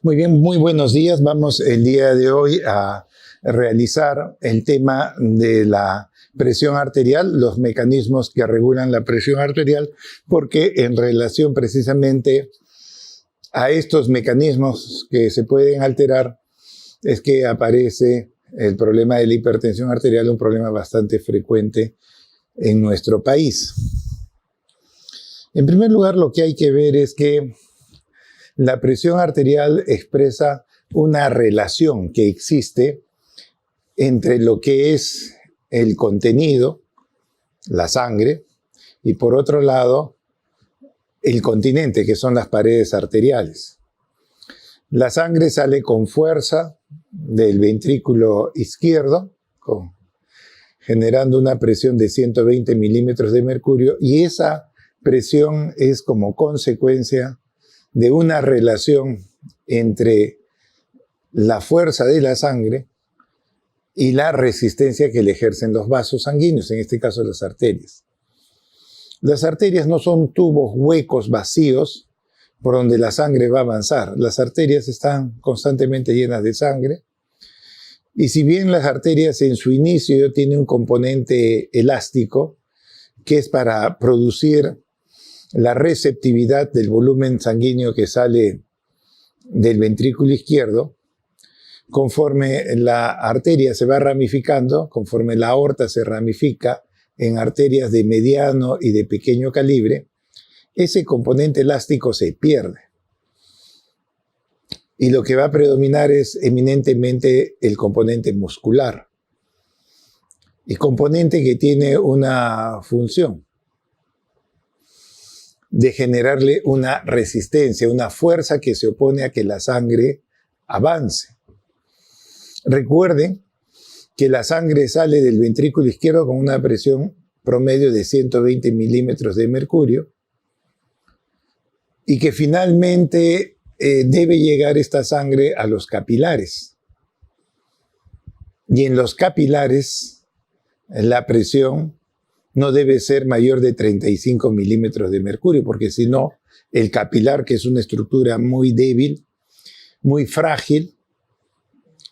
Muy bien, muy buenos días. Vamos el día de hoy a realizar el tema de la presión arterial, los mecanismos que regulan la presión arterial, porque en relación precisamente a estos mecanismos que se pueden alterar es que aparece el problema de la hipertensión arterial, un problema bastante frecuente en nuestro país. En primer lugar, lo que hay que ver es que la presión arterial expresa una relación que existe entre lo que es el contenido, la sangre, y por otro lado, el continente, que son las paredes arteriales. La sangre sale con fuerza del ventrículo izquierdo, generando una presión de 120 milímetros de mercurio, y esa presión es como consecuencia de una relación entre la fuerza de la sangre y la resistencia que le ejercen los vasos sanguíneos, en este caso las arterias. Las arterias no son tubos huecos vacíos por donde la sangre va a avanzar. Las arterias están constantemente llenas de sangre, y si bien las arterias en su inicio tienen un componente elástico, que es para producir la receptividad del volumen sanguíneo que sale del ventrículo izquierdo, conforme la arteria se va ramificando, conforme la aorta se ramifica en arterias de mediano y de pequeño calibre, ese componente elástico se pierde. Y lo que va a predominar es eminentemente el componente muscular. Y componente que tiene una función de generarle una resistencia, una fuerza que se opone a que la sangre avance. Recuerden que la sangre sale del ventrículo izquierdo con una presión promedio de 120 milímetros de mercurio y que finalmente debe llegar esta sangre a los capilares. Y en los capilares la presión no debe ser mayor de 35 milímetros de mercurio, porque si no, el capilar, que es una estructura muy débil, muy frágil,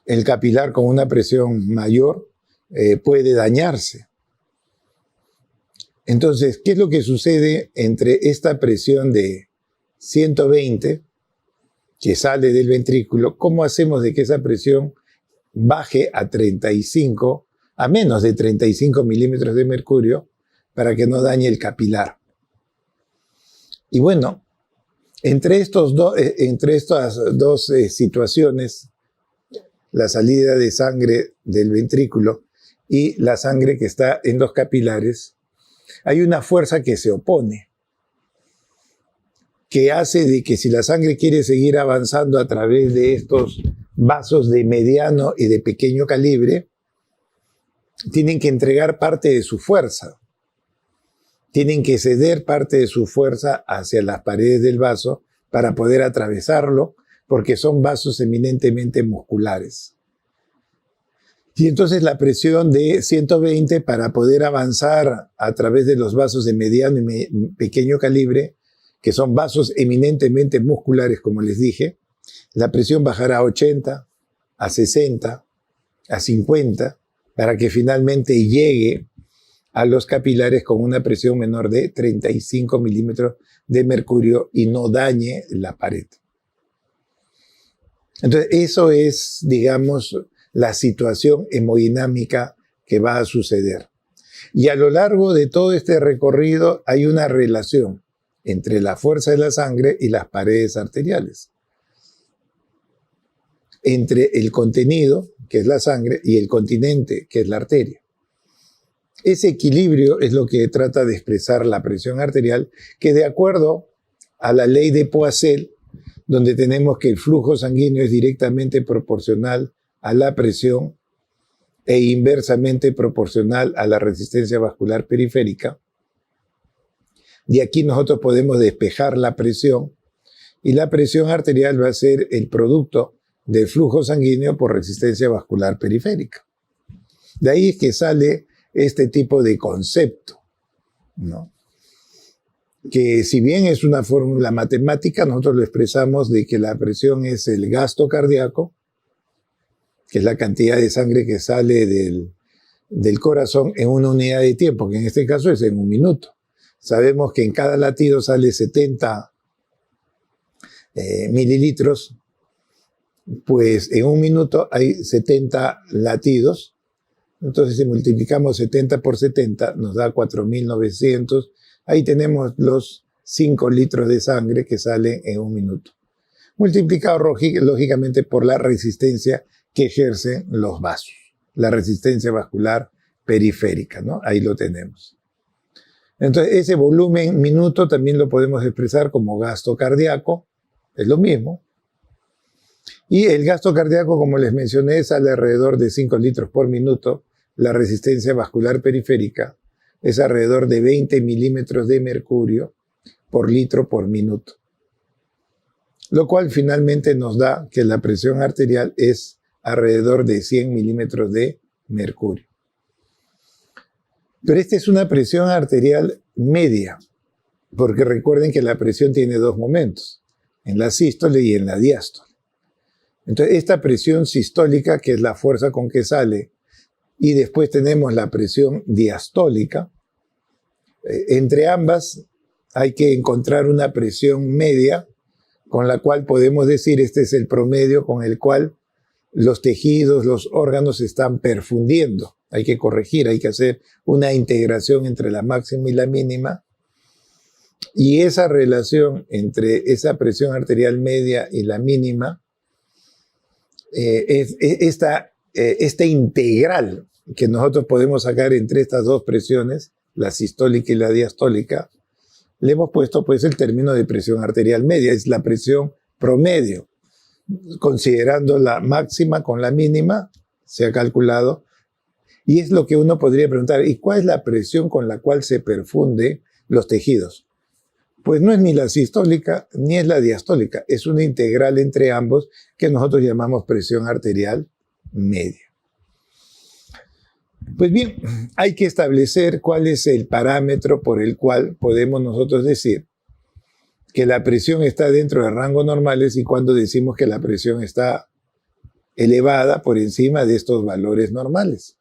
el capilar con una presión mayor puede dañarse. Entonces, ¿qué es lo que sucede entre esta presión de 120 que sale del ventrículo? ¿Cómo hacemos de que esa presión baje a menos de 35 milímetros de mercurio para que no dañe el capilar? Y bueno, entre estas dos situaciones, la salida de sangre del ventrículo y la sangre que está en los capilares, hay una fuerza que se opone, que hace de que si la sangre quiere seguir avanzando a través de estos vasos de mediano y de pequeño calibre, tienen que entregar parte de su fuerza. Tienen que ceder parte de su fuerza hacia las paredes del vaso para poder atravesarlo, porque son vasos eminentemente musculares. Y entonces la presión de 120 para poder avanzar a través de los vasos de mediano y pequeño calibre, que son vasos eminentemente musculares, como les dije, la presión bajará a 80, a 60, a 50, para que finalmente llegue a los capilares con una presión menor de 35 milímetros de mercurio y no dañe la pared. Entonces, eso es, digamos, la situación hemodinámica que va a suceder. Y a lo largo de todo este recorrido hay una relación entre la fuerza de la sangre y las paredes arteriales, entre el contenido, que es la sangre, y el continente, que es la arteria. Ese equilibrio es lo que trata de expresar la presión arterial, que de acuerdo a la ley de Poiseuille, donde tenemos que el flujo sanguíneo es directamente proporcional a la presión e inversamente proporcional a la resistencia vascular periférica. De aquí nosotros podemos despejar la presión, y la presión arterial va a ser el producto del flujo sanguíneo por resistencia vascular periférica. De ahí es que sale este tipo de concepto, ¿no? que si bien es una fórmula matemática, nosotros lo expresamos de que la presión es el gasto cardíaco, que es la cantidad de sangre que sale del corazón en una unidad de tiempo, que en este caso es en un minuto. Sabemos que en cada latido sale 70 mililitros, pues en un minuto hay 70 latidos. Entonces, si multiplicamos 70 por 70, nos da 4.900. Ahí tenemos los 5 litros de sangre que salen en un minuto. Multiplicado, lógicamente, por la resistencia que ejercen los vasos. La resistencia vascular periférica, ¿no? Ahí lo tenemos. Entonces, ese volumen minuto también lo podemos expresar como gasto cardíaco. Es lo mismo. Y el gasto cardíaco, como les mencioné, sale alrededor de 5 litros por minuto. La resistencia vascular periférica es alrededor de 20 milímetros de mercurio por litro por minuto. Lo cual finalmente nos da que la presión arterial es alrededor de 100 milímetros de mercurio. Pero esta es una presión arterial media, porque recuerden que la presión tiene dos momentos, en la sístole y en la diástole. Entonces, esta presión sistólica, que es la fuerza con que sale, y después tenemos la presión diastólica, entre ambas hay que encontrar una presión media con la cual podemos decir este es el promedio con el cual los tejidos, los órganos se están perfundiendo. Hay que corregir, hay que hacer una integración entre la máxima y la mínima. Y esa relación entre esa presión arterial media y la mínima, esta integral que nosotros podemos sacar entre estas dos presiones, la sistólica y la diastólica, le hemos puesto pues el término de presión arterial media, es la presión promedio. Considerando la máxima con la mínima, se ha calculado, y es lo que uno podría preguntar, ¿y cuál es la presión con la cual se perfunden los tejidos? Pues no es ni la sistólica ni es la diastólica, es una integral entre ambos que nosotros llamamos presión arterial media. Pues bien, hay que establecer cuál es el parámetro por el cual podemos nosotros decir que la presión está dentro de rangos normales y cuando decimos que la presión está elevada por encima de estos valores normales.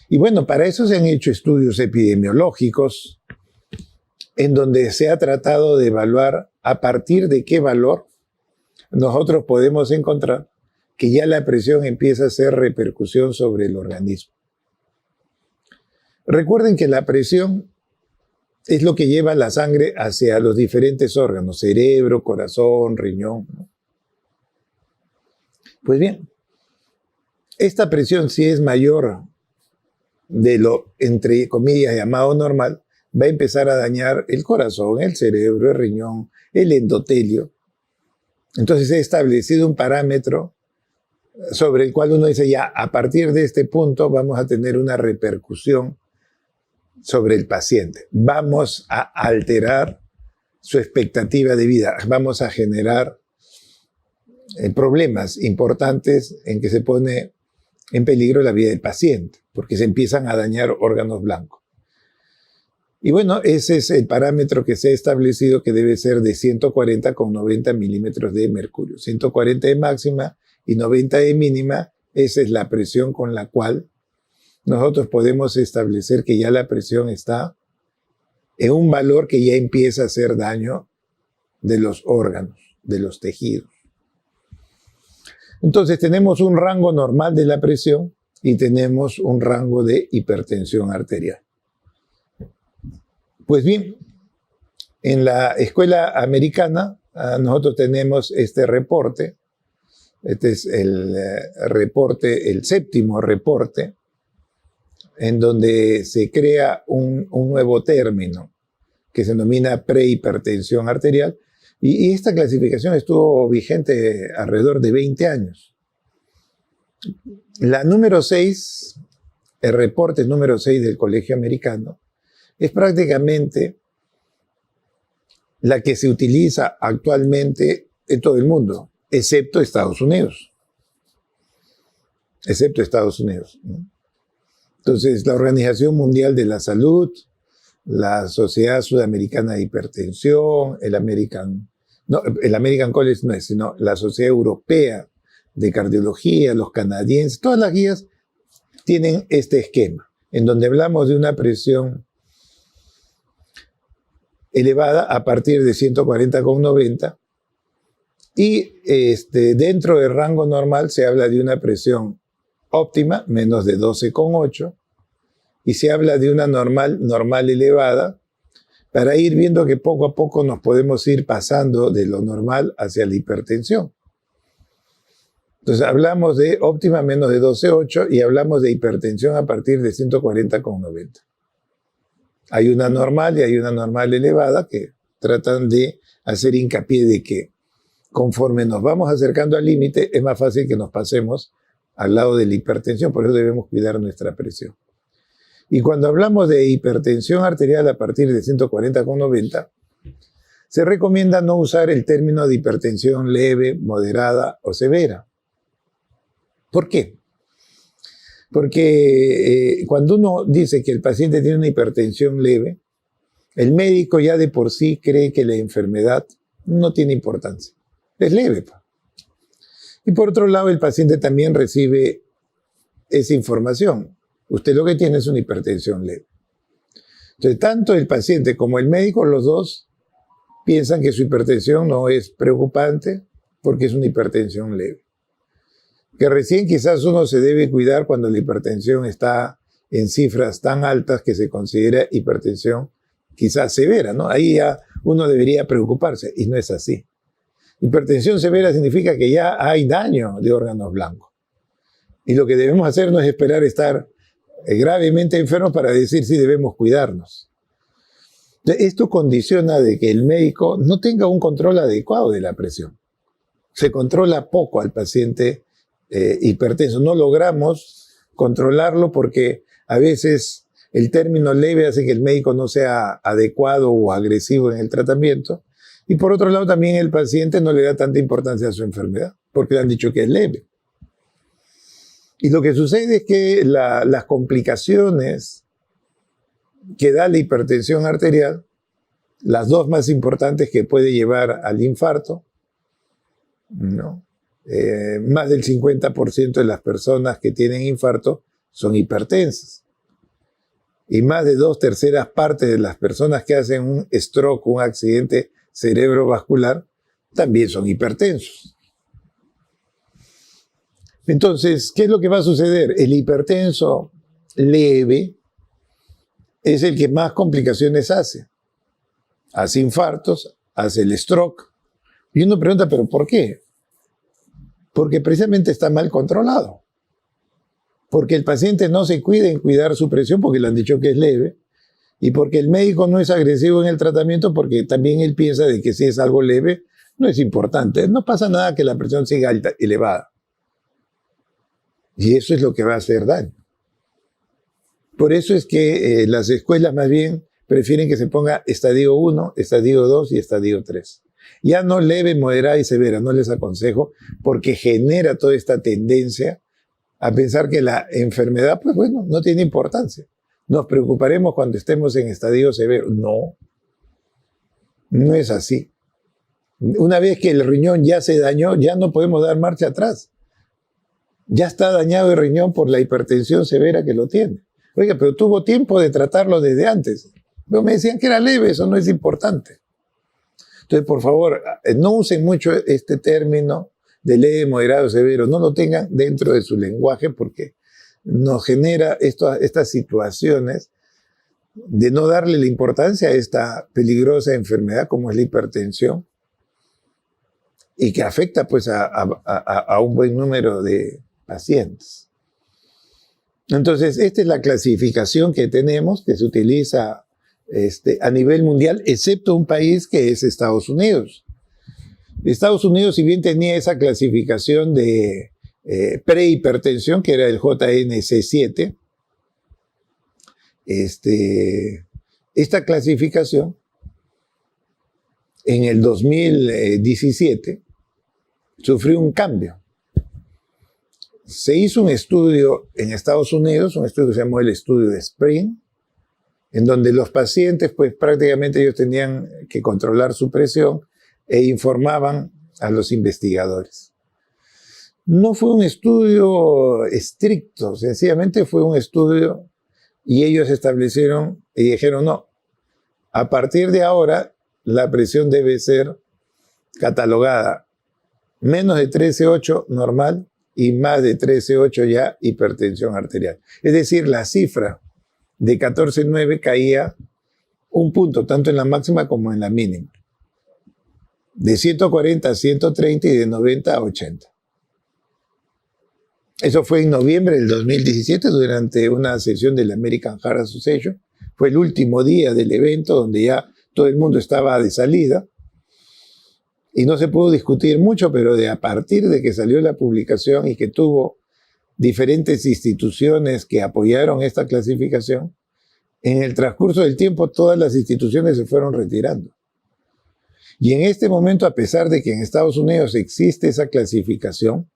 Y bueno, para eso se han hecho estudios epidemiológicos en donde se ha tratado de evaluar a partir de qué valor nosotros podemos encontrar que ya la presión empieza a hacer repercusión sobre el organismo. Recuerden que la presión es lo que lleva la sangre hacia los diferentes órganos, cerebro, corazón, riñón, ¿no? Pues bien, esta presión, si es mayor de lo, entre comillas, llamado normal, va a empezar a dañar el corazón, el cerebro, el riñón, el endotelio. Entonces he establecido un parámetro sobre el cual uno dice, ya, a partir de este punto vamos a tener una repercusión sobre el paciente. Vamos a alterar su expectativa de vida. Vamos a generar problemas importantes en que se pone en peligro la vida del paciente, porque se empiezan a dañar órganos blancos. Y bueno, ese es el parámetro que se ha establecido que debe ser de 140 con 90 milímetros de mercurio. 140 de máxima y 90 de mínima, esa es la presión con la cual nosotros podemos establecer que ya la presión está en un valor que ya empieza a hacer daño de los órganos, de los tejidos. Entonces tenemos un rango normal de la presión y tenemos un rango de hipertensión arterial. Pues bien, en la escuela americana nosotros tenemos este reporte. Este es el reporte, el séptimo reporte, en donde se crea un nuevo término que se denomina prehipertensión arterial. Y esta clasificación estuvo vigente alrededor de 20 años. La número 6, el reporte número 6 del Colegio Americano, es prácticamente la que se utiliza actualmente en todo el mundo, excepto Estados Unidos. Excepto Estados Unidos, ¿no? Entonces, la Organización Mundial de la Salud la Sociedad Sudamericana de Hipertensión, el American College no es, sino la Sociedad Europea de Cardiología, los canadienses, todas las guías tienen este esquema, en donde hablamos de una presión elevada a partir de 140,90 y dentro del rango normal se habla de una presión óptima, menos de 12,8, y se habla de una normal elevada, para ir viendo que poco a poco nos podemos ir pasando de lo normal hacia la hipertensión. Entonces hablamos de óptima menos de 12,8 y hablamos de hipertensión a partir de 140,90. Hay una normal y hay una normal elevada que tratan de hacer hincapié de que conforme nos vamos acercando al límite es más fácil que nos pasemos al lado de la hipertensión, por eso debemos cuidar nuestra presión. Y cuando hablamos de hipertensión arterial a partir de 140,90, se recomienda no usar el término de hipertensión leve, moderada o severa. ¿Por qué? Porque cuando uno dice que el paciente tiene una hipertensión leve, el médico ya de por sí cree que la enfermedad no tiene importancia. Es leve. Y por otro lado, el paciente también recibe esa información. Usted lo que tiene es una hipertensión leve. Entonces, tanto el paciente como el médico, los dos, piensan que su hipertensión no es preocupante porque es una hipertensión leve. Que recién quizás uno se debe cuidar cuando la hipertensión está en cifras tan altas que se considera hipertensión quizás severa, ¿no? Ahí ya uno debería preocuparse y no es así. Hipertensión severa significa que ya hay daño de órganos blancos. Y lo que debemos hacer no es esperar estar gravemente enfermos para decir si debemos cuidarnos. Esto condiciona de que el médico no tenga un control adecuado de la presión. Se controla poco al paciente hipertenso. No logramos controlarlo porque a veces el término leve hace que el médico no sea adecuado o agresivo en el tratamiento. Y por otro lado también el paciente no le da tanta importancia a su enfermedad porque le han dicho que es leve. Y lo que sucede es que las complicaciones que da la hipertensión arterial, las dos más importantes que puede llevar al infarto, ¿no? Más del 50% de las personas que tienen infarto son hipertensas. Y más de 2/3 partes de las personas que hacen un stroke, un accidente cerebrovascular, también son hipertensos. Entonces, ¿qué es lo que va a suceder? El hipertenso leve es el que más complicaciones hace. Hace infartos, hace el stroke. Y uno pregunta, ¿pero por qué? Porque precisamente está mal controlado. Porque el paciente no se cuida en cuidar su presión porque le han dicho que es leve. Y porque el médico no es agresivo en el tratamiento porque también él piensa de que si es algo leve, no es importante. No pasa nada que la presión siga alta, elevada. Y eso es lo que va a hacer daño. Por eso es que las escuelas más bien prefieren que se ponga estadio 1, estadio 2 y estadio 3. Ya no leve, moderada y severa, no les aconsejo, porque genera toda esta tendencia a pensar que la enfermedad, pues bueno, no tiene importancia. Nos preocuparemos cuando estemos en estadio severo. No, no es así. Una vez que el riñón ya se dañó, ya no podemos dar marcha atrás. Ya está dañado el riñón por la hipertensión severa que lo tiene. Oiga, pero tuvo tiempo de tratarlo desde antes. Pero me decían que era leve, eso no es importante. Entonces, por favor, no usen mucho este término de leve, moderado, severo. No lo tengan dentro de su lenguaje porque nos genera estas situaciones de no darle la importancia a esta peligrosa enfermedad como es la hipertensión y que afecta pues a un buen número de pacientes. Entonces, esta es la clasificación que tenemos, que se utiliza a nivel mundial, excepto un país que es Estados Unidos. Estados Unidos, si bien tenía esa clasificación de prehipertensión, que era el JNC7, esta clasificación en el 2017 sufrió un cambio. Se hizo un estudio en Estados Unidos, un estudio que se llamó el estudio de SPRING, en donde los pacientes, pues prácticamente ellos tenían que controlar su presión e informaban a los investigadores. No fue un estudio estricto, sencillamente fue un estudio y ellos establecieron y dijeron, no, a partir de ahora la presión debe ser catalogada menos de 13,8 normal y más de 13,8 ya hipertensión arterial. Es decir, la cifra de 14,9 caía un punto, tanto en la máxima como en la mínima. De 140 a 130 y de 90 a 80. Eso fue en noviembre del 2017 durante una sesión de la American Heart Association. Fue el último día del evento donde ya todo el mundo estaba de salida y no se pudo discutir mucho, pero a partir de que salió la publicación y que tuvo diferentes instituciones que apoyaron esta clasificación, en el transcurso del tiempo todas las instituciones se fueron retirando. Y en este momento, a pesar de que en Estados Unidos existe esa clasificación,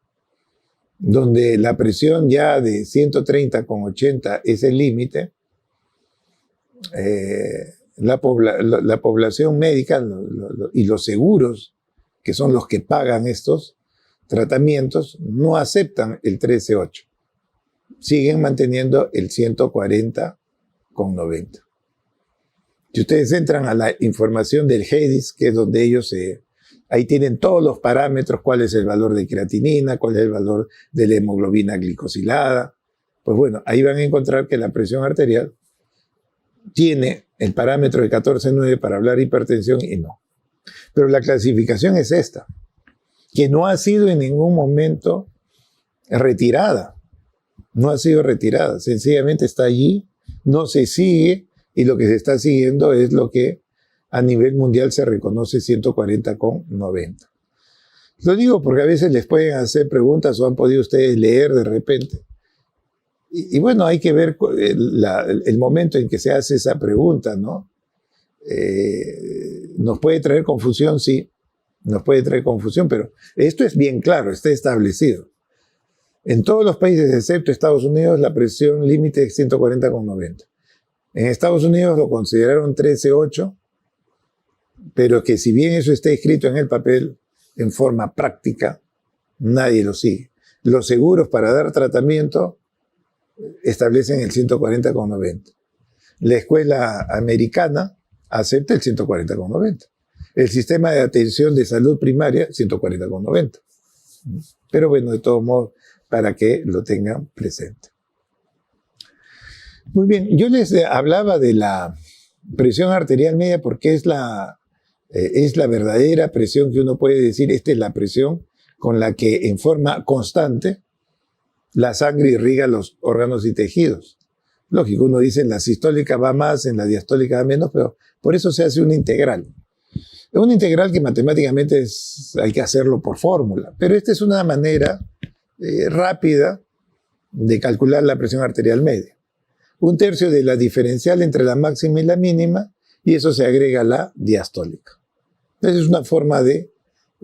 donde la presión ya de 130,80 es el límite, la población médica y los seguros, que son los que pagan estos tratamientos, no aceptan el 13,8. Siguen manteniendo el 140,90. Si ustedes entran a la información del HEDIS, que es donde ellos ahí tienen todos los parámetros, cuál es el valor de creatinina, cuál es el valor de la hemoglobina glicosilada. Pues bueno, ahí van a encontrar que la presión arterial tiene el parámetro de 14,9 para hablar de hipertensión y no. Pero la clasificación es esta, que no ha sido en ningún momento retirada. No ha sido retirada, sencillamente está allí, no se sigue, y lo que se está siguiendo es lo que a nivel mundial se reconoce 140,90. Lo digo porque a veces les pueden hacer preguntas o han podido ustedes leer de repente. Y bueno, hay que ver el momento en que se hace esa pregunta, ¿no? ¿Nos puede traer confusión? Sí, nos puede traer confusión, pero esto es bien claro, está establecido. En todos los países, excepto Estados Unidos, la presión límite es 140,90. En Estados Unidos lo consideraron 13,8, pero que si bien eso está escrito en el papel, en forma práctica, nadie lo sigue. Los seguros para dar tratamiento establecen el 140,90. La escuela americana acepta el 140,90. El sistema de atención de salud primaria, 140,90. Pero bueno, de todos modos, para que lo tengan presente. Muy bien, yo les hablaba de la presión arterial media porque es la verdadera presión que uno puede decir, esta es la presión con la que en forma constante la sangre irriga los órganos y tejidos. Lógico, uno dice en la sistólica va más, en la diastólica va menos, pero por eso se hace una integral. Es una integral que matemáticamente hay que hacerlo por fórmula, pero esta es una manera rápida de calcular la presión arterial media. 1/3 de la diferencial entre la máxima y la mínima, y eso se agrega a la diastólica. Entonces es una forma de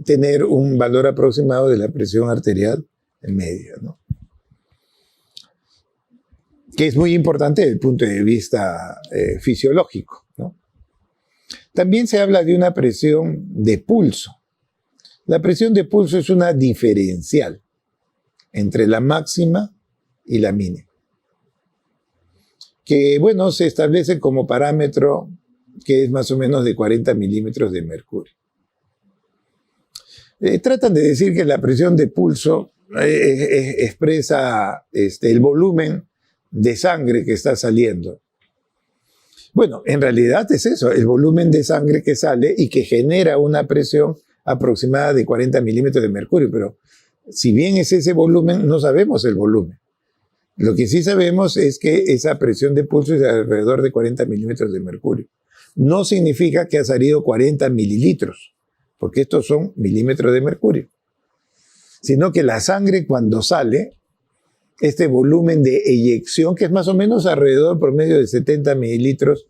tener un valor aproximado de la presión arterial media, ¿no? Que es muy importante desde el punto de vista fisiológico, ¿no? También se habla de una presión de pulso. La presión de pulso es una diferencial entre la máxima y la mínima, que, bueno, se establece como parámetro que es más o menos de 40 milímetros de mercurio. Tratan de decir que la presión de pulso expresa el volumen de sangre que está saliendo. Bueno, en realidad es eso, el volumen de sangre que sale y que genera una presión aproximada de 40 milímetros de mercurio, pero si bien es ese volumen, no sabemos el volumen. Lo que sí sabemos es que esa presión de pulso es de alrededor de 40 milímetros de mercurio. No significa que ha salido 40 mililitros, porque estos son milímetros de mercurio, sino que la sangre cuando sale, este volumen de eyección, que es más o menos alrededor promedio de 70 mililitros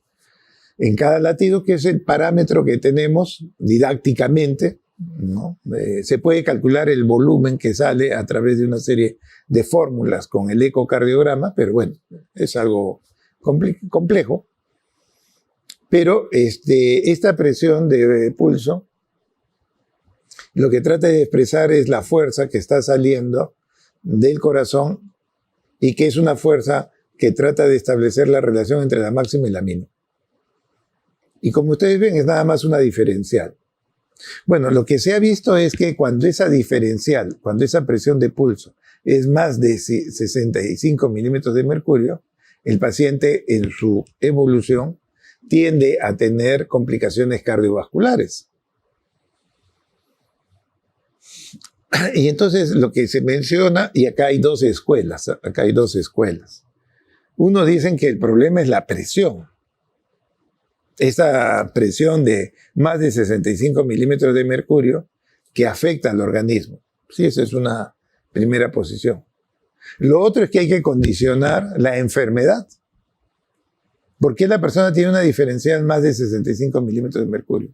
en cada latido, que es el parámetro que tenemos didácticamente, ¿no? Se puede calcular el volumen que sale a través de una serie de fórmulas con el ecocardiograma, pero bueno, es algo complejo. Pero esta presión de pulso lo que trata de expresar es la fuerza que está saliendo del corazón y que es una fuerza que trata de establecer la relación entre la máxima y la mínima. Y como ustedes ven, es nada más una diferencial. Bueno, lo que se ha visto es que cuando esa diferencial, cuando esa presión de pulso es más de 65 milímetros de mercurio, el paciente en su evolución tiende a tener complicaciones cardiovasculares. Y entonces lo que se menciona, y acá hay dos escuelas. Unos dicen que el problema es la presión. Esta presión de más de 65 milímetros de mercurio que afecta al organismo. Sí, esa es una primera posición. Lo otro es que hay que condicionar la enfermedad. ¿Por qué la persona tiene una diferencial más de 65 milímetros de mercurio?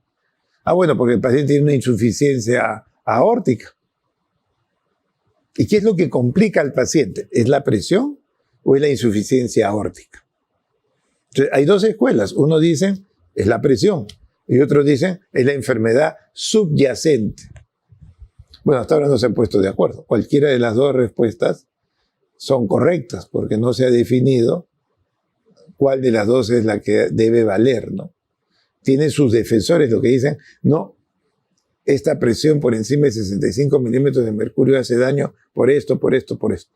Bueno, porque el paciente tiene una insuficiencia aórtica. ¿Y qué es lo que complica al paciente? ¿Es la presión o es la insuficiencia aórtica? Entonces, hay dos escuelas. Uno dicen es la presión y otros dicen es la enfermedad subyacente. Bueno, hasta ahora no se han puesto de acuerdo. Cualquiera de las dos respuestas son correctas porque no se ha definido cuál de las dos es la que debe valer, ¿no? Tienen sus defensores lo que dicen, no, esta presión por encima de 65 milímetros de mercurio hace daño por esto, por esto, por esto.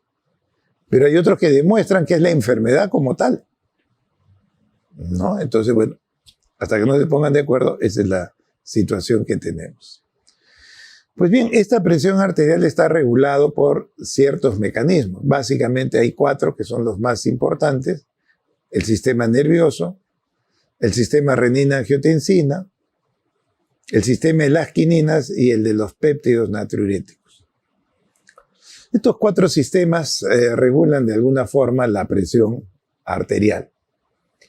Pero hay otros que demuestran que es la enfermedad como tal, ¿no? Entonces, bueno, hasta que no se pongan de acuerdo, esa es la situación que tenemos. Pues bien, esta presión arterial está regulado por ciertos mecanismos. Básicamente hay 4 que son los más importantes. El sistema nervioso, el sistema renina-angiotensina, el sistema de las quininas y el de los péptidos natriuréticos. Estos 4 sistemas regulan de alguna forma la presión arterial.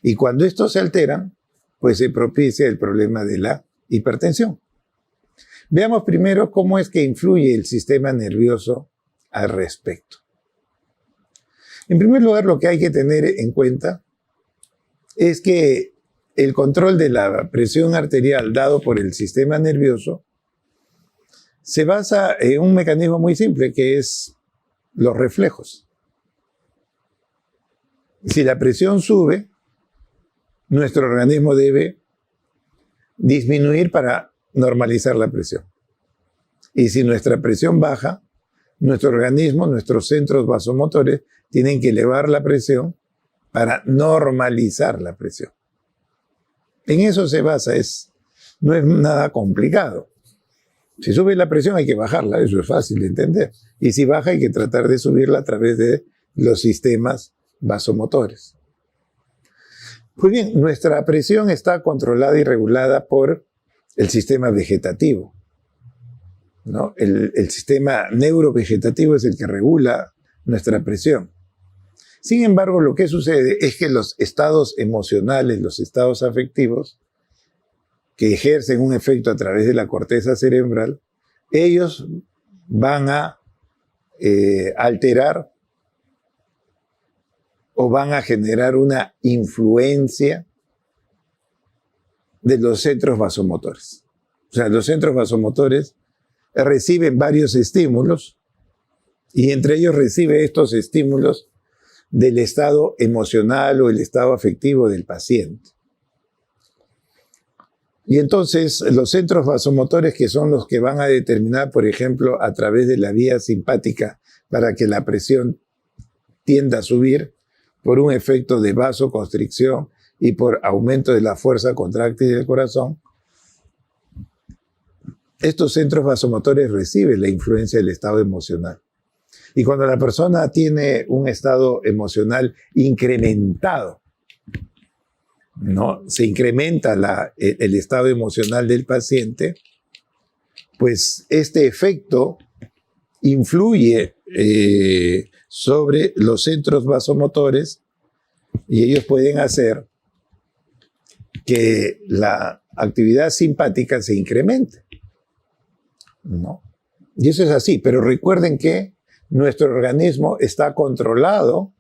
Y cuando estos se alteran, pues se propicia el problema de la hipertensión. Veamos primero cómo es que influye el sistema nervioso al respecto. En primer lugar, lo que hay que tener en cuenta es que el control de la presión arterial dado por el sistema nervioso se basa en un mecanismo muy simple que es los reflejos. Si la presión sube, nuestro organismo debe disminuir para normalizar la presión. Y si nuestra presión baja, nuestro organismo, nuestros centros vasomotores tienen que elevar la presión para normalizar la presión. En eso se basa, no es nada complicado. Si sube la presión hay que bajarla, eso es fácil de entender. Y si baja hay que tratar de subirla a través de los sistemas vasomotores. Pues bien, nuestra presión está controlada y regulada por el sistema vegetativo, ¿no? El sistema neurovegetativo es el que regula nuestra presión. Sin embargo, lo que sucede es que los estados emocionales, los estados afectivos, que ejercen un efecto a través de la corteza cerebral, ellos van a alterar o van a generar una influencia de los centros vasomotores. O sea, los centros vasomotores reciben varios estímulos y entre ellos recibe estos estímulos del estado emocional o el estado afectivo del paciente. Y entonces los centros vasomotores, que son los que van a determinar, por ejemplo, a través de la vía simpática para que la presión tienda a subir por un efecto de vasoconstricción y por aumento de la fuerza contráctil del corazón, estos centros vasomotores reciben la influencia del estado emocional. Y cuando la persona tiene un estado emocional incrementado, ¿no? Se incrementa el estado emocional del paciente, pues este efecto influye sobre los centros vasomotores y ellos pueden hacer que la actividad simpática se incremente, ¿no? Y eso es así, pero recuerden que nuestro organismo está controlado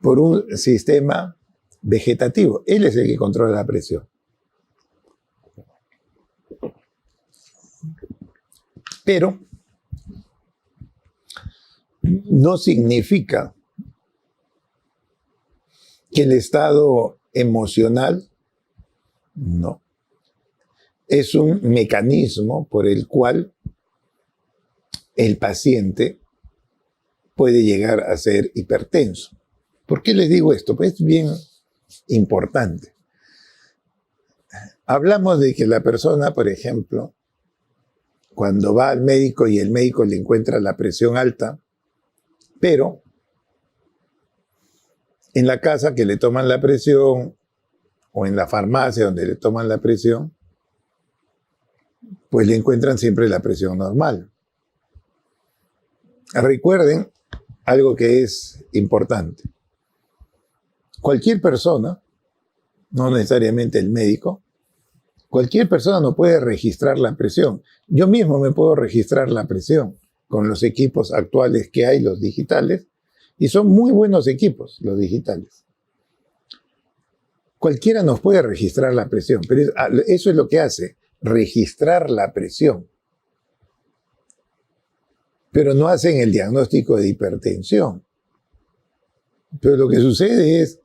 por un sistema vegetativo. Él es el que controla la presión. Pero no significa que el estado emocional, no. Es un mecanismo por el cual el paciente puede llegar a ser hipertenso. ¿Por qué les digo esto? Pues es bien importante. Hablamos de que la persona, por ejemplo, cuando va al médico y el médico le encuentra la presión alta, pero en la casa que le toman la presión o en la farmacia donde le toman la presión, pues le encuentran siempre la presión normal. Recuerden algo que es importante. Cualquier persona, no necesariamente el médico, cualquier persona no puede registrar la presión. Yo mismo me puedo registrar la presión con los equipos actuales que hay, los digitales, y son muy buenos equipos, los digitales. Cualquiera nos puede registrar la presión, pero eso es lo que hace, registrar la presión. Pero no hacen el diagnóstico de hipertensión. Pero lo que sucede es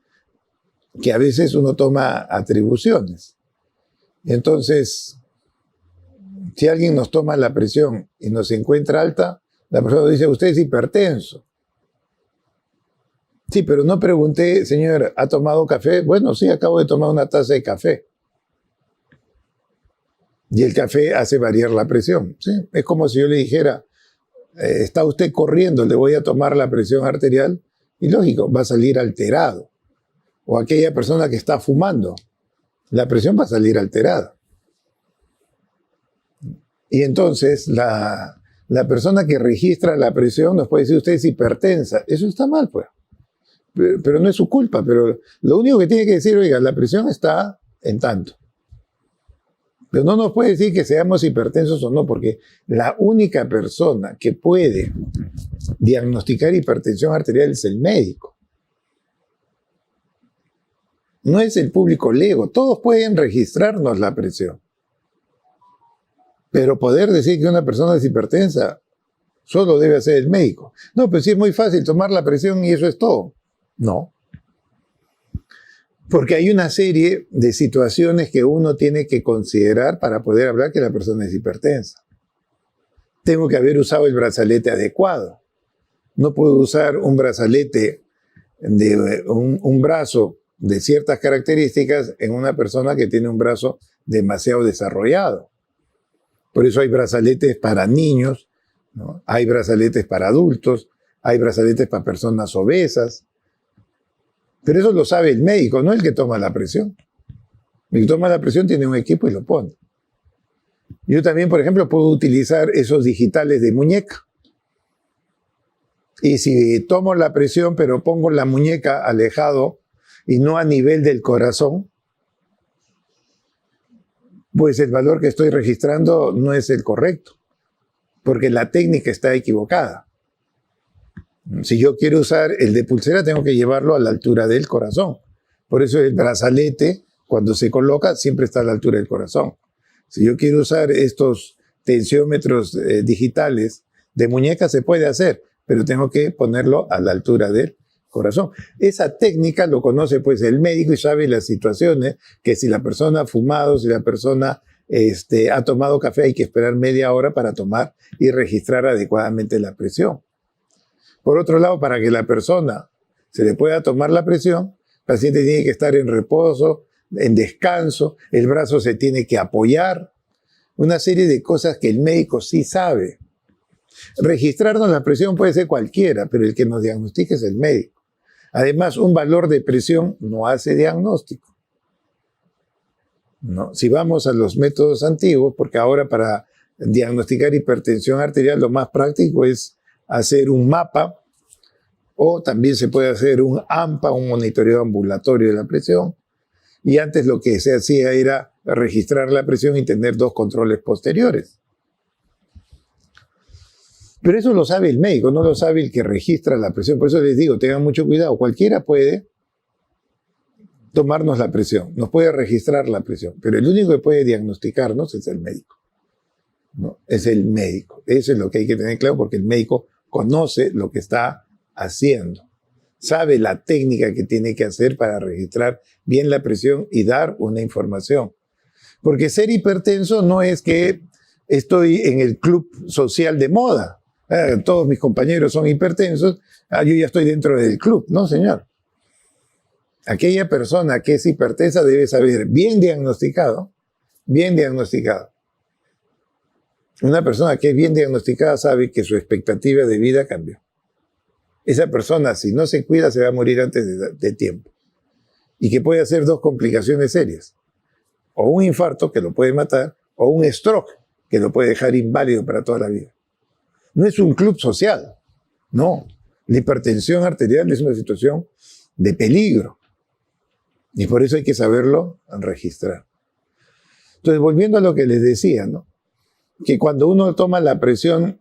que a veces uno toma atribuciones. Entonces, si alguien nos toma la presión y nos encuentra alta, la persona dice, usted es hipertenso. Sí, pero no pregunté, señor, ¿ha tomado café? Bueno, sí, acabo de tomar una taza de café. Y el café hace variar la presión. ¿Sí? Es como si yo le dijera, está usted corriendo, le voy a tomar la presión arterial, y lógico, va a salir alterado. O aquella persona que está fumando, la presión va a salir alterada. Y entonces la persona que registra la presión nos puede decir, usted es hipertensa. Eso está mal, pues. Pero no es su culpa. Pero lo único que tiene que decir, oiga, la presión está en tanto. Pero no nos puede decir que seamos hipertensos o no, porque la única persona que puede diagnosticar hipertensión arterial es el médico. No es el público lego. Todos pueden registrarnos la presión. Pero poder decir que una persona es hipertensa solo debe hacer el médico. No, pues sí es muy fácil tomar la presión y eso es todo. No. Porque hay una serie de situaciones que uno tiene que considerar para poder hablar que la persona es hipertensa. Tengo que haber usado el brazalete adecuado. No puedo usar un brazalete de un brazo de ciertas características en una persona que tiene un brazo demasiado desarrollado. Por eso hay brazaletes para niños, ¿no? Hay brazaletes para adultos, hay brazaletes para personas obesas. Pero eso lo sabe el médico, no el que toma la presión. El que toma la presión tiene un equipo y lo pone. Yo también, por ejemplo, puedo utilizar esos digitales de muñeca. Y si tomo la presión, pero pongo la muñeca alejado y no a nivel del corazón, pues el valor que estoy registrando no es el correcto, porque la técnica está equivocada. Si yo quiero usar el de pulsera, tengo que llevarlo a la altura del corazón. Por eso el brazalete, cuando se coloca, siempre está a la altura del corazón. Si yo quiero usar estos tensiómetros digitales de muñeca, se puede hacer, pero tengo que ponerlo a la altura del corazón. Esa técnica lo conoce pues el médico y sabe las situaciones, que si la persona ha fumado, si la persona ha tomado café, hay que esperar media hora para tomar y registrar adecuadamente la presión. Por otro lado, para que la persona se le pueda tomar la presión, el paciente tiene que estar en reposo, en descanso, el brazo se tiene que apoyar, una serie de cosas que el médico sí sabe. Registrarnos la presión puede ser cualquiera, pero el que nos diagnostica es el médico. Además, un valor de presión no hace diagnóstico. ¿No? Si vamos a los métodos antiguos, porque ahora para diagnosticar hipertensión arterial lo más práctico es hacer un mapa, o también se puede hacer un AMPA, un monitoreo ambulatorio de la presión, y antes lo que se hacía era registrar la presión y tener dos controles posteriores. Pero eso lo sabe el médico, no lo sabe el que registra la presión. Por eso les digo, tengan mucho cuidado. Cualquiera puede tomarnos la presión, nos puede registrar la presión, pero el único que puede diagnosticarnos es el médico, ¿no? Es el médico. Eso es lo que hay que tener claro, porque el médico conoce lo que está haciendo, sabe la técnica que tiene que hacer para registrar bien la presión y dar una información. Porque ser hipertenso no es que estoy en el club social de moda. Todos mis compañeros son hipertensos, yo ya estoy dentro del club. No, señor. Aquella persona que es hipertensa debe saber, bien diagnosticado. Una persona que es bien diagnosticada sabe que su expectativa de vida cambió. Esa persona, si no se cuida, se va a morir antes de tiempo. Y que puede hacer dos complicaciones serias. O un infarto, que lo puede matar, o un stroke, que lo puede dejar inválido para toda la vida. No es un club social, no. La hipertensión arterial es una situación de peligro. Y por eso hay que saberlo registrar. Entonces, volviendo a lo que les decía, ¿no? Que cuando uno toma la presión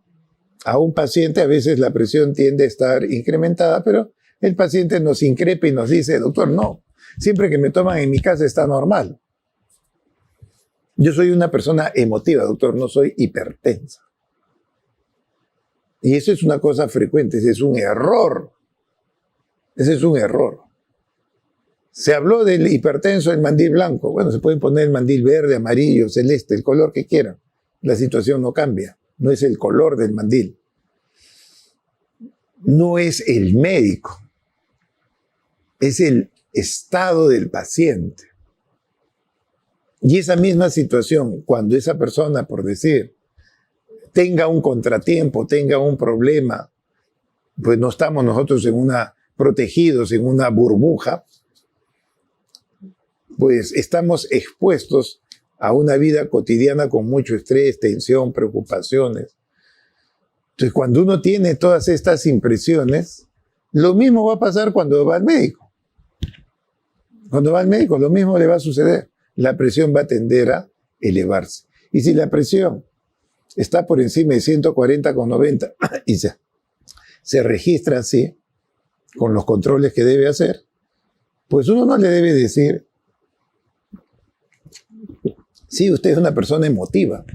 a un paciente, a veces la presión tiende a estar incrementada, pero el paciente nos increpa y nos dice, doctor, no, siempre que me toman en mi casa está normal. Yo soy una persona emotiva, doctor, no soy hipertensa. Y eso es una cosa frecuente, ese es un error. Ese es un error. Se habló del hipertenso en mandil blanco. Bueno, se pueden poner el mandil verde, amarillo, celeste, el color que quieran. La situación no cambia. No es el color del mandil. No es el médico. Es el estado del paciente. Y esa misma situación, cuando esa persona, por decir, tenga un contratiempo, tenga un problema, pues no estamos nosotros protegidos en una burbuja, pues estamos expuestos a una vida cotidiana con mucho estrés, tensión, preocupaciones. Entonces, cuando uno tiene todas estas impresiones, lo mismo va a pasar cuando va al médico. Cuando va al médico, lo mismo le va a suceder. La presión va a tender a elevarse. Y si la presión está por encima de 140/90 y se registra así, con los controles que debe hacer, pues uno no le debe decir, sí, usted es una persona emotiva.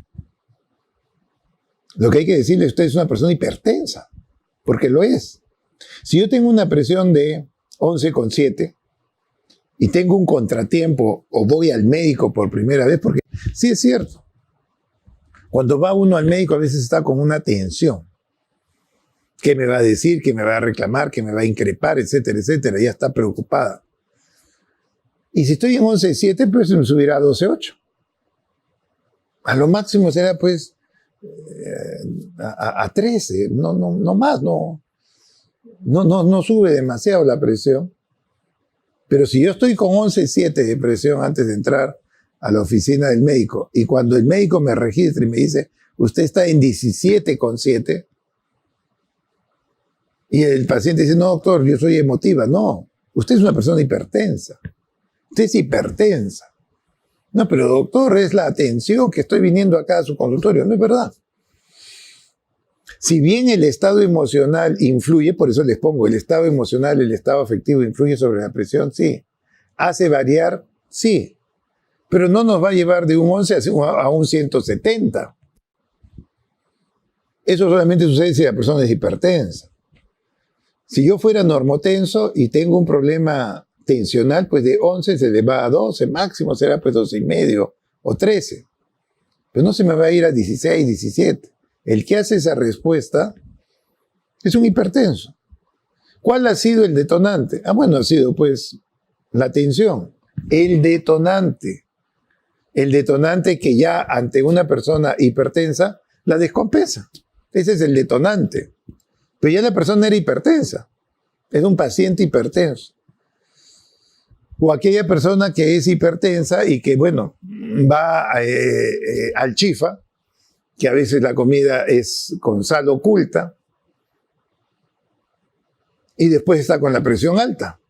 Lo que hay que decirle, usted es una persona hipertensa, porque lo es. Si yo tengo una presión de 11,7 y tengo un contratiempo o voy al médico por primera vez, porque sí es cierto, cuando va uno al médico a veces está con una tensión. ¿Qué me va a decir? ¿Qué me va a reclamar? ¿Qué me va a increpar? Etcétera, etcétera. Ya está preocupada. Y si estoy en 11,7, pues me subirá a 12,8. A lo máximo será pues a 13. No más, no sube demasiado la presión. Pero si yo estoy con 11,7 de presión antes de entrar a la oficina del médico, y cuando el médico me registra y me dice, usted está en 17,7, y el paciente dice, no, doctor, yo soy emotiva. No, usted es una persona hipertensa. Usted es hipertensa. No, pero doctor, es la atención que estoy viniendo acá a su consultorio. No es verdad. Si bien el estado emocional influye, por eso les pongo, el estado emocional, el estado afectivo influye sobre la presión, sí. ¿Hace variar? Sí. Pero no nos va a llevar de un 11 a un 170. Eso solamente sucede si la persona es hipertensa. Si yo fuera normotenso y tengo un problema tensional, pues de 11 se le va a 12, máximo será pues 12,5 o 13. Pero no se me va a ir a 16, 17. El que hace esa respuesta es un hipertenso. ¿Cuál ha sido el detonante? Bueno, ha sido pues la tensión. El detonante que ya ante una persona hipertensa la descompensa. Ese es el detonante. Pero ya la persona era hipertensa. Es un paciente hipertenso. O aquella persona que es hipertensa y que, bueno, va al chifa, que a veces la comida es con sal oculta, y después está con la presión alta.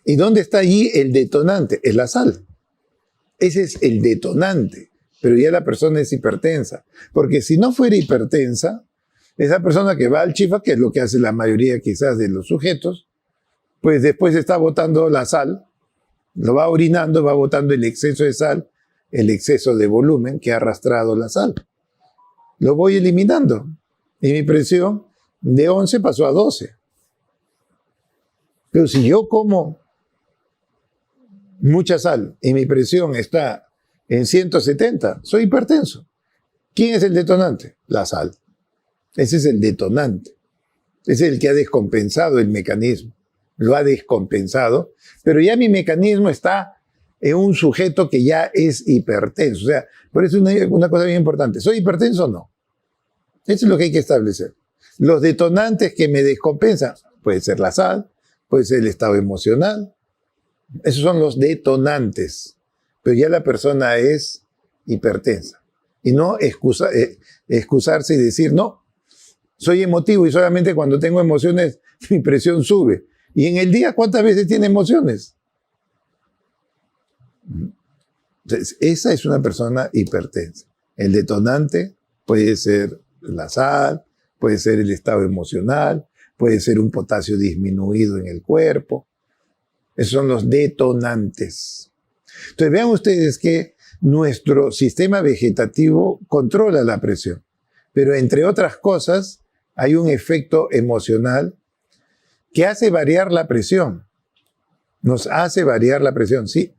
¿Y dónde está allí el detonante? Es la sal. Ese es el detonante. Pero ya la persona es hipertensa. Porque si no fuera hipertensa, esa persona que va al chifa, que es lo que hace la mayoría quizás de los sujetos, pues después está botando la sal, lo va orinando, va botando el exceso de sal, el exceso de volumen que ha arrastrado la sal. Lo voy eliminando. Y mi presión de 11 pasó a 12. Pero si yo como mucha sal y mi presión está en 170, soy hipertenso. ¿Quién es el detonante? La sal. Ese es el detonante. Ese es el que ha descompensado el mecanismo. Lo ha descompensado, pero ya mi mecanismo está en un sujeto que ya es hipertenso. O sea, por eso es una cosa bien importante. ¿Soy hipertenso o no? Eso es lo que hay que establecer. Los detonantes que me descompensan, puede ser la sal, puede ser el estado emocional. Esos son los detonantes. Pero ya la persona es hipertensa. Y no excusarse y decir, no, soy emotivo y solamente cuando tengo emociones mi presión sube. ¿Y en el día cuántas veces tiene emociones? Entonces, esa es una persona hipertensa. El detonante puede ser la sal, puede ser el estado emocional, puede ser un potasio disminuido en el cuerpo. Esos son los detonantes. Entonces vean ustedes que nuestro sistema vegetativo controla la presión, pero entre otras cosas hay un efecto emocional que hace variar la presión. Nos hace variar la presión, sí.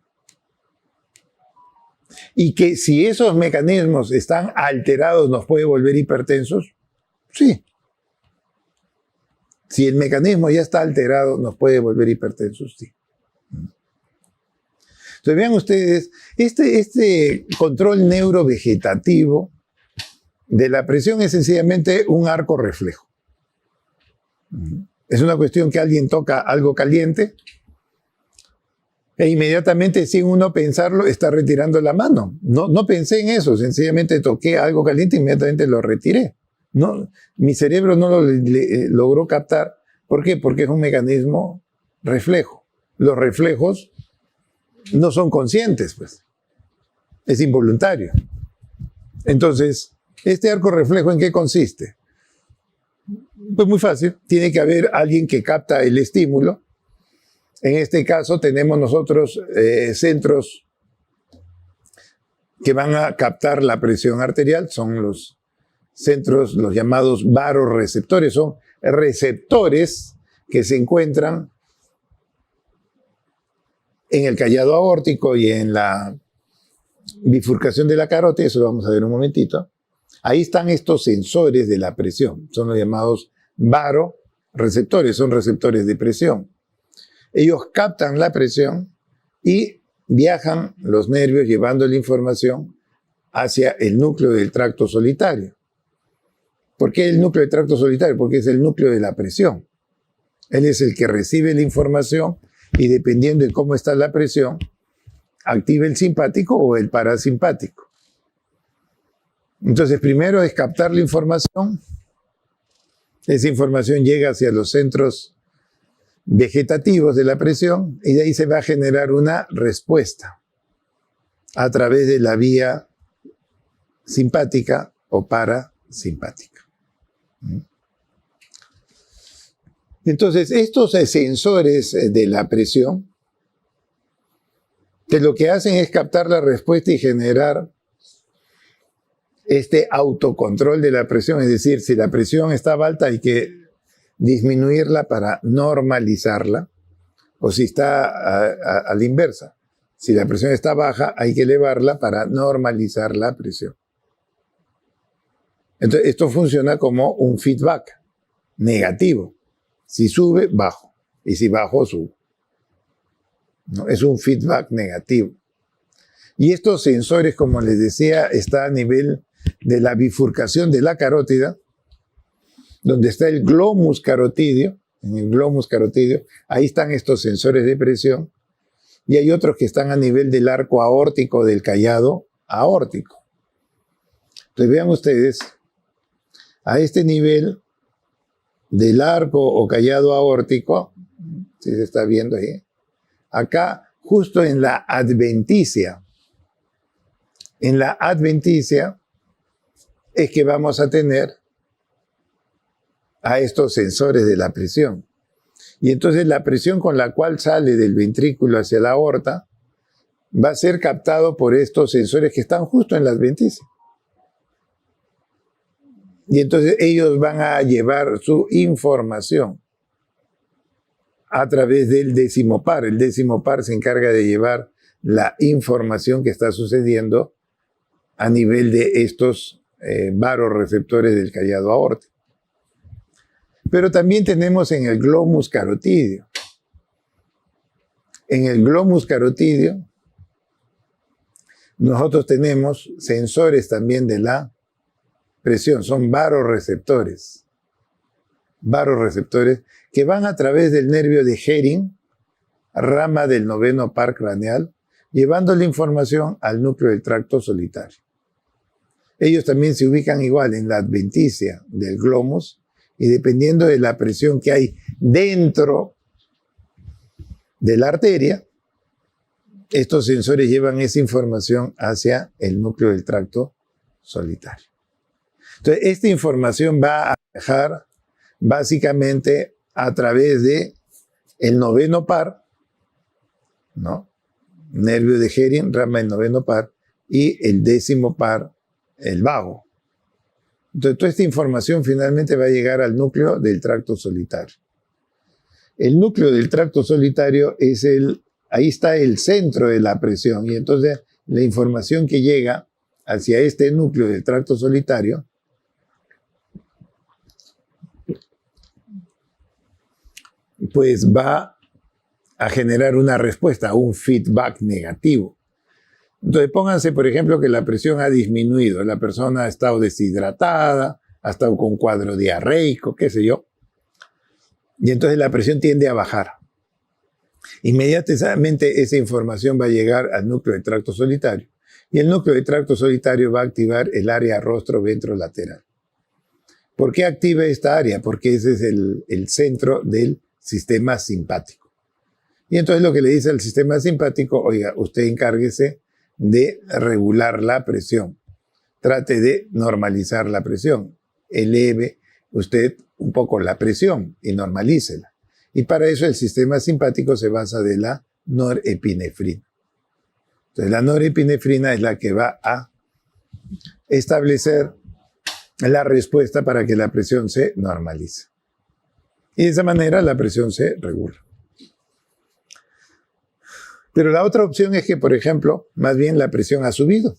Y que si esos mecanismos están alterados, ¿nos puede volver hipertensos? Sí. Si el mecanismo ya está alterado, ¿nos puede volver hipertensos? Sí. Entonces vean ustedes, este control neurovegetativo de la presión es sencillamente un arco reflejo. Es una cuestión que alguien toca algo caliente e inmediatamente, sin uno pensarlo, está retirando la mano. No pensé en eso, sencillamente toqué algo caliente e inmediatamente lo retiré. No, mi cerebro no lo logró captar. ¿Por qué? Porque es un mecanismo reflejo. Los reflejos no son conscientes, pues. Es involuntario. Entonces, ¿este arco reflejo en qué consiste? Pues muy fácil. Tiene que haber alguien que capta el estímulo. En este caso tenemos nosotros centros que van a captar la presión arterial. Son los centros, los llamados varoreceptores. Son receptores que se encuentran en el callado aórtico y en la bifurcación de la carótida. Eso lo vamos a ver un momentito. Ahí están estos sensores de la presión. Son los llamados varoreceptores. Son receptores de presión. Ellos captan la presión y viajan los nervios llevando la información hacia el núcleo del tracto solitario. ¿Por qué el núcleo del tracto solitario? Porque es el núcleo de la presión. Él es el que recibe la información y dependiendo de cómo está la presión, activa el simpático o el parasimpático. Entonces, primero es captar la información. Esa información llega hacia los centros vegetativos de la presión y de ahí se va a generar una respuesta a través de la vía simpática o parasimpática. Entonces, estos sensores de la presión, que lo que hacen es captar la respuesta y generar este autocontrol de la presión, es decir, si la presión estaba alta hay que disminuirla para normalizarla, o si está a la inversa, si la presión está baja hay que elevarla para normalizar la presión. Entonces, esto funciona como un feedback negativo. Si sube, bajo, y si bajo, sube. ¿No? Es un feedback negativo. Y estos sensores, como les decía, están a nivel de la bifurcación de la carótida, donde está el glomus carotídeo. En el glomus carotídeo, ahí están estos sensores de presión, y hay otros que están a nivel del arco aórtico, del callado aórtico. Entonces vean ustedes, a este nivel del arco o callado aórtico, si se está viendo ahí, acá justo en la adventicia es que vamos a tener a estos sensores de la presión. Y entonces la presión con la cual sale del ventrículo hacia la aorta va a ser captado por estos sensores que están justo en la adventicia. Y entonces ellos van a llevar su información a través del décimo par. El décimo par se encarga de llevar la información que está sucediendo a nivel de estos varoreceptores del callado aórtico. Pero también tenemos en el glomus carotídeo. En el glomus carotídeo nosotros tenemos sensores también de la presión, son varoreceptores. Varoreceptores que van a través del nervio de Hering, rama del noveno par craneal, llevando la información al núcleo del tracto solitario. Ellos también se ubican igual en la adventicia del glomus y dependiendo de la presión que hay dentro de la arteria, estos sensores llevan esa información hacia el núcleo del tracto solitario. Entonces, esta información va a viajar básicamente a través de el noveno par, ¿no? Nervio de Hering, rama del noveno par, y el décimo par, el vago. Entonces, toda esta información finalmente va a llegar al núcleo del tracto solitario. El núcleo del tracto solitario es ahí está el centro de la presión, y entonces la información que llega hacia este núcleo del tracto solitario pues va a generar una respuesta, un feedback negativo. Entonces pónganse, por ejemplo, que la presión ha disminuido, la persona ha estado deshidratada, ha estado con cuadro diarreico, qué sé yo, y entonces la presión tiende a bajar. Inmediatamente esa información va a llegar al núcleo del tracto solitario, y el núcleo del tracto solitario va a activar el área rostro-ventrolateral. ¿Por qué activa esta área? Porque ese es el centro del sistema simpático. Y entonces lo que le dice al sistema simpático, oiga, usted encárguese de regular la presión. Trate de normalizar la presión. Eleve usted un poco la presión y normalícela. Y para eso el sistema simpático se basa de la norepinefrina. Entonces la norepinefrina es la que va a establecer la respuesta para que la presión se normalice. Y de esa manera la presión se regula. Pero la otra opción es que, por ejemplo, más bien la presión ha subido.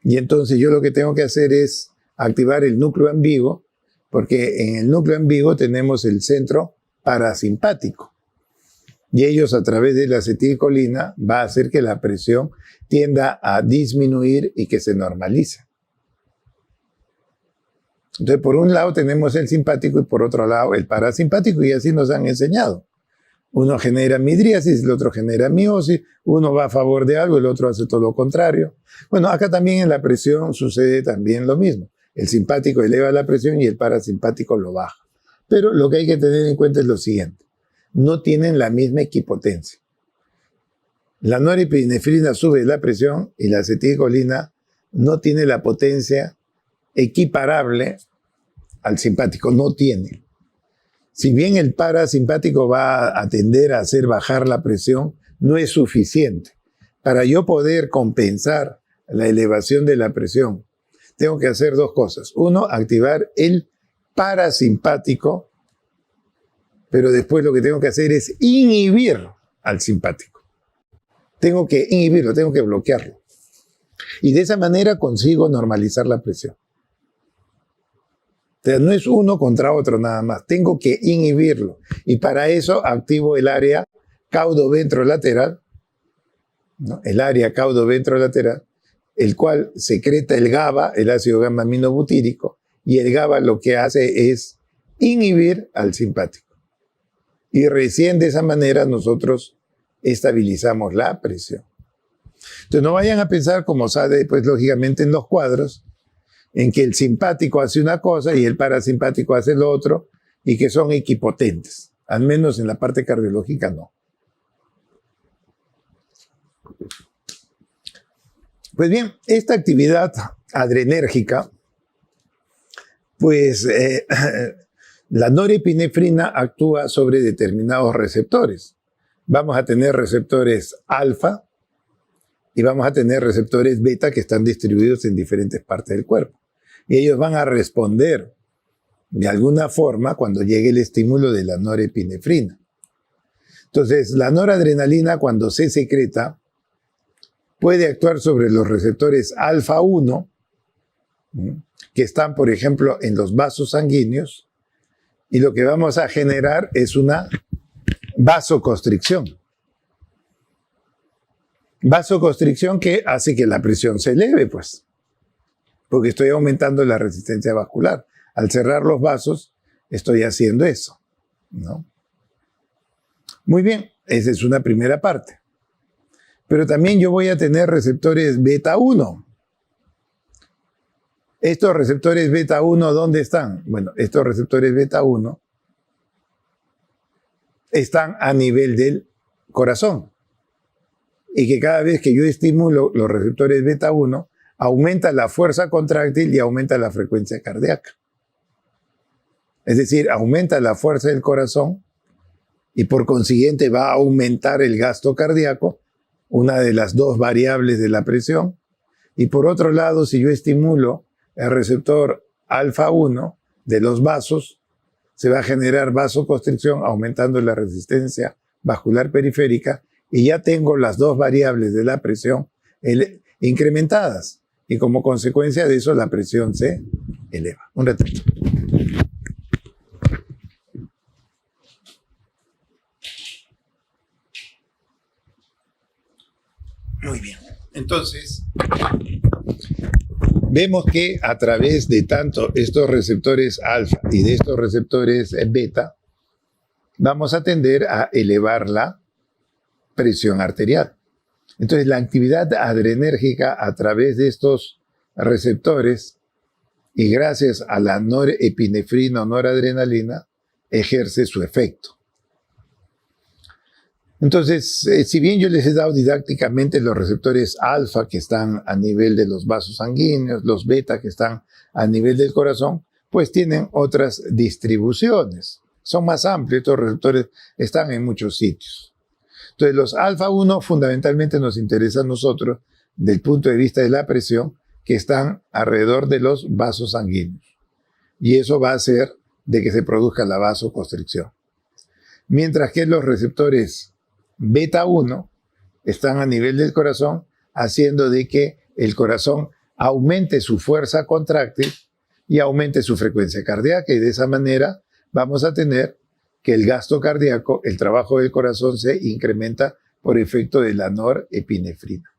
Y entonces yo lo que tengo que hacer es activar el núcleo ambiguo, porque en el núcleo ambiguo tenemos el centro parasimpático. Y ellos a través de la acetilcolina va a hacer que la presión tienda a disminuir y que se normalice. Entonces, por un lado tenemos el simpático y por otro lado el parasimpático, y así nos han enseñado. Uno genera midriasis, el otro genera miosis, uno va a favor de algo, el otro hace todo lo contrario. Bueno, acá también en la presión sucede también lo mismo. El simpático eleva la presión y el parasimpático lo baja. Pero lo que hay que tener en cuenta es lo siguiente. No tienen la misma equipotencia. La norepinefrina sube la presión y la acetilcolina no tiene la potencia equiparable al simpático, no tiene. Si bien el parasimpático va a tender a hacer bajar la presión, no es suficiente. Para yo poder compensar la elevación de la presión, tengo que hacer dos cosas. Uno, activar el parasimpático, pero después lo que tengo que hacer es inhibir al simpático. Tengo que inhibirlo, tengo que bloquearlo. Y de esa manera consigo normalizar la presión. O sea, no es uno contra otro nada más, tengo que inhibirlo. Y para eso activo el área caudo-ventrolateral, ¿no? El área caudo-ventrolateral, el cual secreta el GABA, el ácido gamma-aminobutírico, y el GABA lo que hace es inhibir al simpático. Y recién de esa manera nosotros estabilizamos la presión. Entonces no vayan a pensar, como sale pues lógicamente en los cuadros, en que el simpático hace una cosa y el parasimpático hace lo otro, y que son equipotentes. Al menos en la parte cardiológica no. Pues bien, esta actividad adrenérgica, pues La norepinefrina actúa sobre determinados receptores. Vamos a tener receptores alfa y vamos a tener receptores beta que están distribuidos en diferentes partes del cuerpo. Y ellos van a responder de alguna forma cuando llegue el estímulo de la norepinefrina. Entonces, la noradrenalina, cuando se secreta, puede actuar sobre los receptores alfa 1, que están, por ejemplo, en los vasos sanguíneos, y lo que vamos a generar es una vasoconstricción. Vasoconstricción que hace que la presión se eleve, pues, porque estoy aumentando la resistencia vascular. Al cerrar los vasos, estoy haciendo eso, ¿no? Muy bien, esa es una primera parte. Pero también yo voy a tener receptores beta 1. Estos receptores beta 1, ¿dónde están? Bueno, estos receptores beta 1 están a nivel del corazón. Y que cada vez que yo estimulo los receptores beta 1, aumenta la fuerza contráctil y aumenta la frecuencia cardíaca. Es decir, aumenta la fuerza del corazón y por consiguiente va a aumentar el gasto cardíaco, una de las dos variables de la presión. Y por otro lado, si yo estimulo el receptor alfa 1 de los vasos, se va a generar vasoconstricción aumentando la resistencia vascular periférica y ya tengo las dos variables de la presión incrementadas y como consecuencia de eso la presión se eleva. Un ratito. Muy bien. Entonces, vemos que a través de tanto estos receptores alfa y de estos receptores beta, vamos a tender a elevar la presión arterial. Entonces, la actividad adrenérgica a través de estos receptores y gracias a la norepinefrina o noradrenalina ejerce su efecto. Entonces, si bien yo les he dado didácticamente los receptores alfa que están a nivel de los vasos sanguíneos, los beta que están a nivel del corazón, pues tienen otras distribuciones. Son más amplios, estos receptores están en muchos sitios. Entonces, los alfa 1 fundamentalmente nos interesan a nosotros del punto de vista de la presión, que están alrededor de los vasos sanguíneos. Y eso va a hacer de que se produzca la vasoconstricción. Mientras que los receptores beta 1 están a nivel del corazón, haciendo de que el corazón aumente su fuerza contráctil y aumente su frecuencia cardíaca. Y de esa manera vamos a tener que el gasto cardíaco, el trabajo del corazón se incrementa por efecto de la norepinefrina.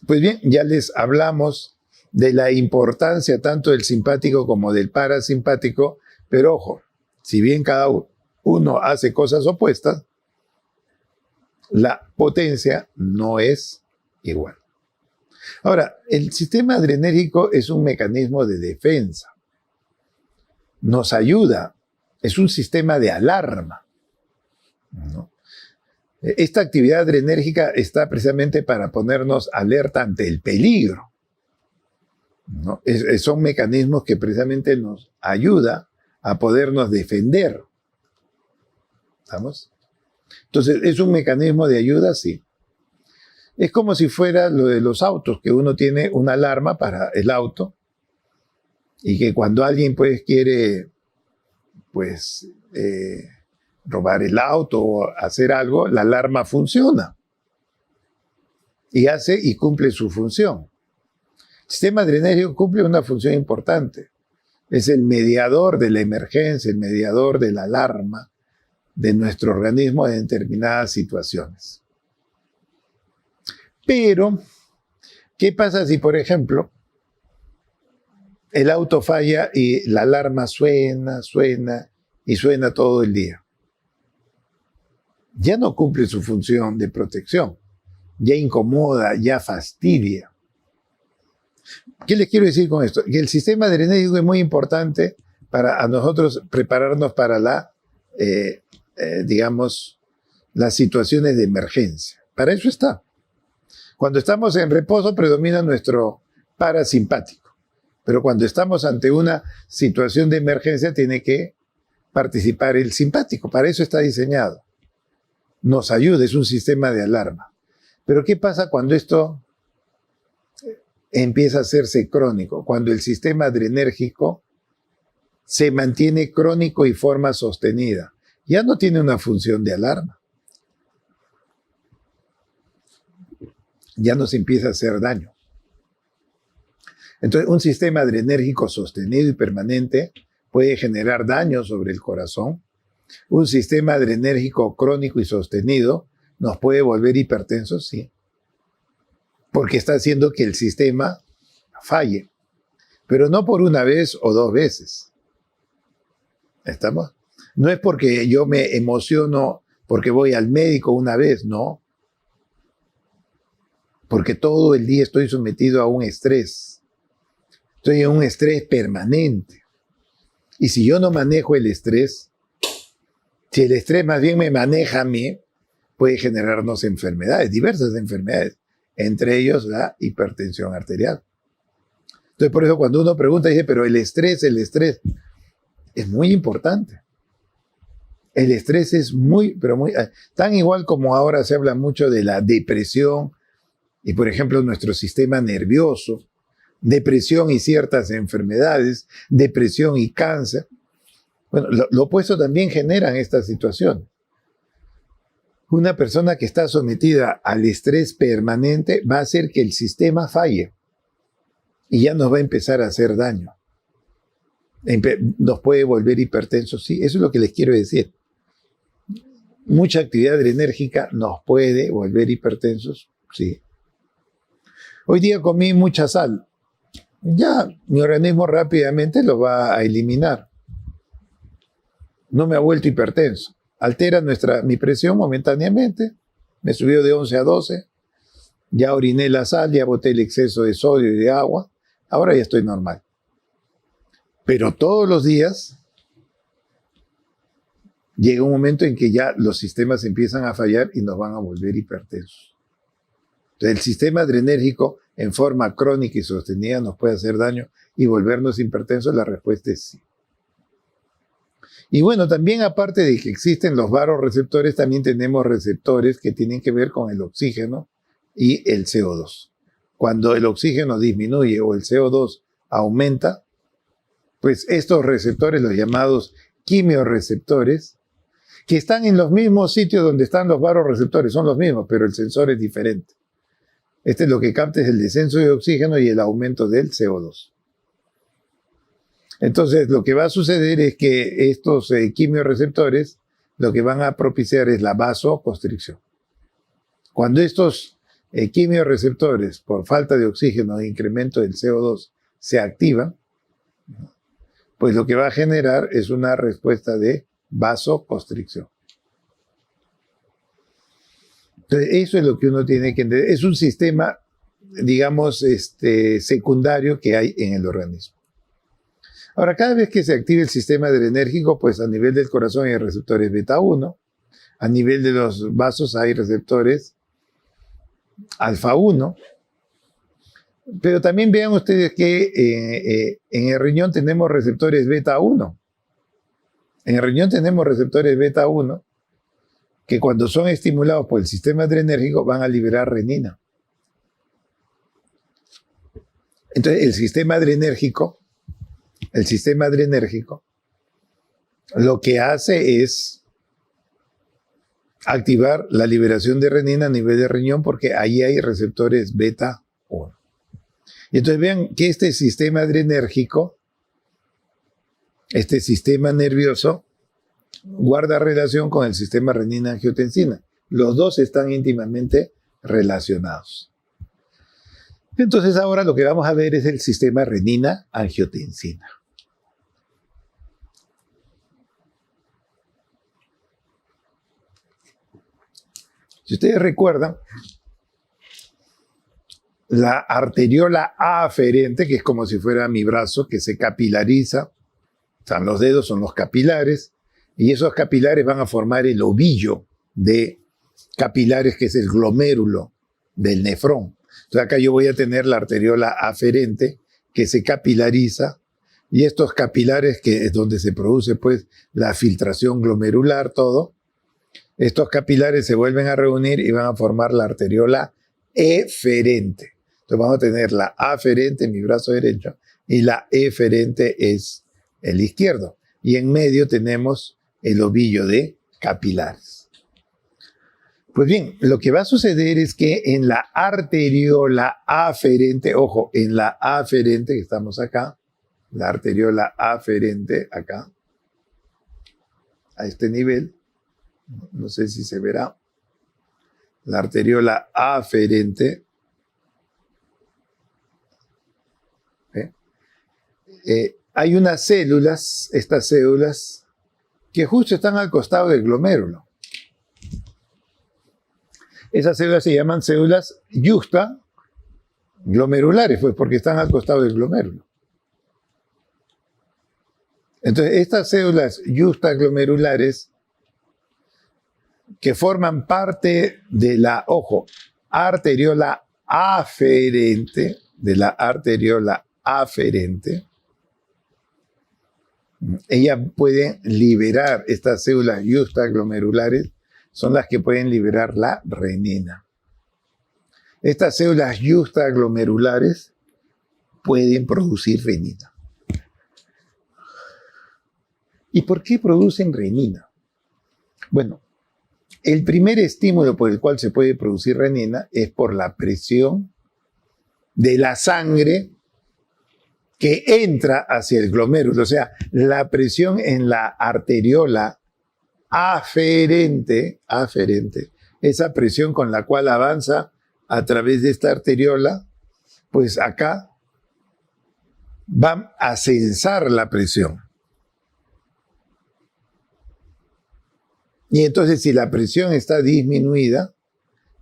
Pues bien, ya les hablamos de la importancia tanto del simpático como del parasimpático, pero ojo, si bien cada uno hace cosas opuestas, la potencia no es igual. Ahora, el sistema adrenérgico es un mecanismo de defensa. Nos ayuda, es un sistema de alarma, ¿no? Esta actividad adrenérgica está precisamente para ponernos alerta ante el peligro, ¿no? Son mecanismos que precisamente nos ayudan a podernos defender. ¿Estamos? Entonces, ¿es un mecanismo de ayuda? Sí. Es como si fuera lo de los autos, que uno tiene una alarma para el auto y que cuando alguien pues quiere robar el auto o hacer algo, la alarma funciona y hace y cumple su función. El sistema adrenérgico cumple una función importante. Es el mediador de la emergencia, el mediador de la alarma de nuestro organismo en determinadas situaciones. Pero, ¿qué pasa si, por ejemplo, el auto falla y la alarma suena y suena todo el día? Ya no cumple su función de protección, ya incomoda, ya fastidia. ¿Qué les quiero decir con esto? Que el sistema adrenérgico es muy importante para a nosotros prepararnos para las situaciones de emergencia. Para eso está. Cuando estamos en reposo predomina nuestro parasimpático. Pero cuando estamos ante una situación de emergencia tiene que participar el simpático. Para eso está diseñado. Nos ayuda, es un sistema de alarma. Pero ¿qué pasa cuando esto empieza a hacerse crónico? Cuando el sistema adrenérgico se mantiene crónico y forma sostenida. Ya no tiene una función de alarma. Ya nos empieza a hacer daño. Entonces, un sistema adrenérgico sostenido y permanente puede generar daño sobre el corazón. Un sistema adrenérgico crónico y sostenido nos puede volver hipertensos, sí, porque está haciendo que el sistema falle, pero no por una vez o dos veces. ¿Estamos? No es porque yo me emociono porque voy al médico una vez, no. Porque todo el día estoy sometido a un estrés. Estoy en un estrés permanente. Y si yo no manejo el estrés, si el estrés más bien me maneja a mí, puede generarnos enfermedades, diversas enfermedades, entre ellos la hipertensión arterial. Entonces, por eso cuando uno pregunta, dice, pero el estrés es muy importante. El estrés es muy, pero muy, tan igual como ahora se habla mucho de la depresión y, por ejemplo, nuestro sistema nervioso, depresión y ciertas enfermedades, depresión y cáncer. Bueno, lo opuesto también generan esta situación. Una persona que está sometida al estrés permanente va a hacer que el sistema falle y ya nos va a empezar a hacer daño. Nos puede volver hipertensos, sí, eso es lo que les quiero decir. Mucha actividad adrenérgica nos puede volver hipertensos, sí. Hoy día comí mucha sal. Ya mi organismo rápidamente lo va a eliminar. No me ha vuelto hipertenso. Altera mi presión momentáneamente. Me subió de 11 a 12. Ya oriné la sal, ya boté el exceso de sodio y de agua. Ahora ya estoy normal. Pero todos los días llega un momento en que ya los sistemas empiezan a fallar y nos van a volver hipertensos. Entonces, el sistema adrenérgico en forma crónica y sostenida nos puede hacer daño y volvernos hipertensos. La respuesta es sí. Y bueno, también aparte de que existen los vasoreceptores, también tenemos receptores que tienen que ver con el oxígeno y el CO2. Cuando el oxígeno disminuye o el CO2 aumenta, pues estos receptores, los llamados quimiorreceptores, que están en los mismos sitios donde están los vasoreceptores, son los mismos, pero el sensor es diferente. Este es lo que capta es el descenso de oxígeno y el aumento del CO2. Entonces, lo que va a suceder es que estos quimiorreceptores lo que van a propiciar es la vasoconstricción. Cuando estos quimiorreceptores, por falta de oxígeno e incremento del CO2, se activan, pues lo que va a generar es una respuesta de vasoconstricción. Entonces, eso es lo que uno tiene que entender. Es un sistema, digamos, secundario que hay en el organismo. Ahora, cada vez que se active el sistema adrenérgico, pues a nivel del corazón hay receptores beta 1, a nivel de los vasos hay receptores alfa 1, pero también vean ustedes que en el riñón tenemos receptores beta 1. En el riñón tenemos receptores beta 1 que cuando son estimulados por el sistema adrenérgico van a liberar renina. Entonces, el sistema adrenérgico lo que hace es activar la liberación de renina a nivel de riñón porque ahí hay receptores beta 1. Y entonces vean que este sistema adrenérgico, este sistema nervioso, guarda relación con el sistema renina-angiotensina. Los dos están íntimamente relacionados. Entonces ahora lo que vamos a ver es el sistema renina-angiotensina. Si ustedes recuerdan, la arteriola aferente, que es como si fuera mi brazo, que se capilariza, o sea, los dedos son los capilares, y esos capilares van a formar el ovillo de capilares, que es el glomérulo del nefrón. Entonces acá yo voy a tener la arteriola aferente, que se capilariza, y estos capilares, que es donde se produce pues la filtración glomerular, todo, estos capilares se vuelven a reunir y van a formar la arteriola eferente. Entonces vamos a tener la aferente en mi brazo derecho y la eferente es el izquierdo. Y en medio tenemos el ovillo de capilares. Pues bien, lo que va a suceder es que en la arteriola aferente, ojo, en la aferente que estamos acá, la arteriola aferente acá, a este nivel, no sé si se verá, la arteriola aferente, hay unas células, estas células, que justo están al costado del glomérulo. Esas células se llaman células justaglomerulares, pues porque están al costado del glomérulo. Entonces, estas células justaglomerulares que forman parte de la, ojo, arteriola aferente, de la arteriola aferente, ellas pueden liberar, estas células justaglomerulares son las que pueden liberar la renina. Estas células justaglomerulares pueden producir renina. ¿Y por qué producen renina? Bueno, el primer estímulo por el cual se puede producir renina es por la presión de la sangre que entra hacia el glomérulo, o sea, la presión en la arteriola aferente, esa presión con la cual avanza a través de esta arteriola, pues acá va a censar la presión. Y entonces, si la presión está disminuida,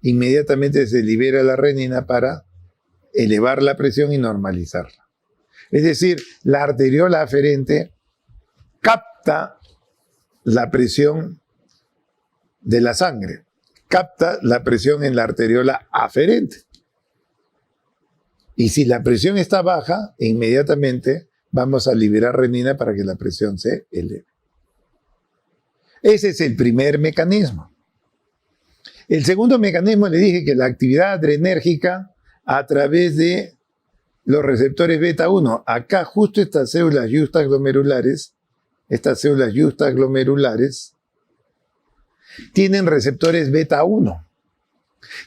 inmediatamente se libera la renina para elevar la presión y normalizarla. Es decir, la arteriola aferente capta la presión de la sangre, capta la presión en la arteriola aferente. Y si la presión está baja, inmediatamente vamos a liberar renina para que la presión se eleve. Ese es el primer mecanismo. El segundo mecanismo, le dije que la actividad adrenérgica a través de los receptores beta 1. Acá justo estas células justaglomerulares tienen receptores beta 1.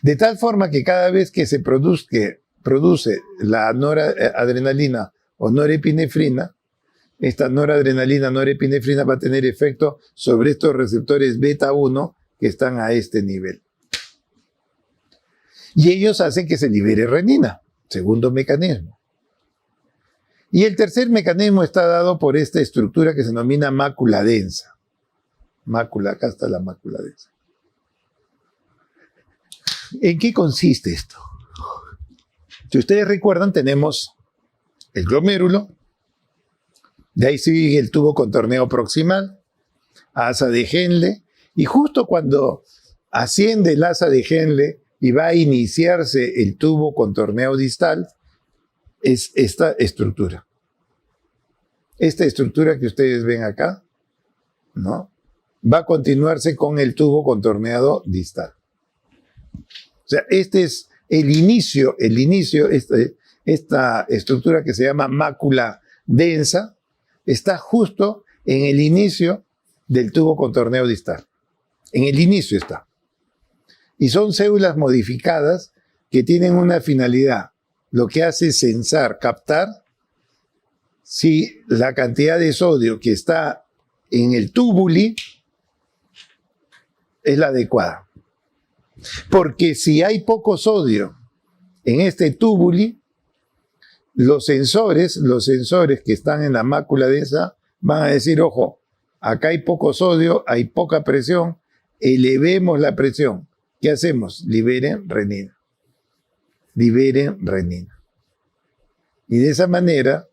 De tal forma que cada vez que se produce la noradrenalina o norepinefrina, esta noradrenalina, norepinefrina va a tener efecto sobre estos receptores beta 1 que están a este nivel. Y ellos hacen que se libere renina, segundo mecanismo. Y el tercer mecanismo está dado por esta estructura que se denomina mácula densa. Mácula, acá está la mácula densa. ¿En qué consiste esto? Si ustedes recuerdan, tenemos el glomérulo, de ahí sigue el tubo contorneo proximal, asa de Henle, y justo cuando asciende el asa de Henle y va a iniciarse el tubo contorneo distal, es esta estructura. Esta estructura que ustedes ven acá, ¿no? Va a continuarse con el tubo contorneado distal. O sea, este es el inicio, esta estructura que se llama mácula densa, está justo en el inicio del tubo contorneo distal. En el inicio está. Y son células modificadas que tienen una finalidad. Lo que hace es censar, captar si la cantidad de sodio que está en el túbuli es la adecuada. Porque si hay poco sodio en este túbuli, los sensores que están en la mácula densa van a decir, ojo, acá hay poco sodio, hay poca presión, elevemos la presión. ¿Qué hacemos? Liberen renina. Liberen renina. Y de esa manera,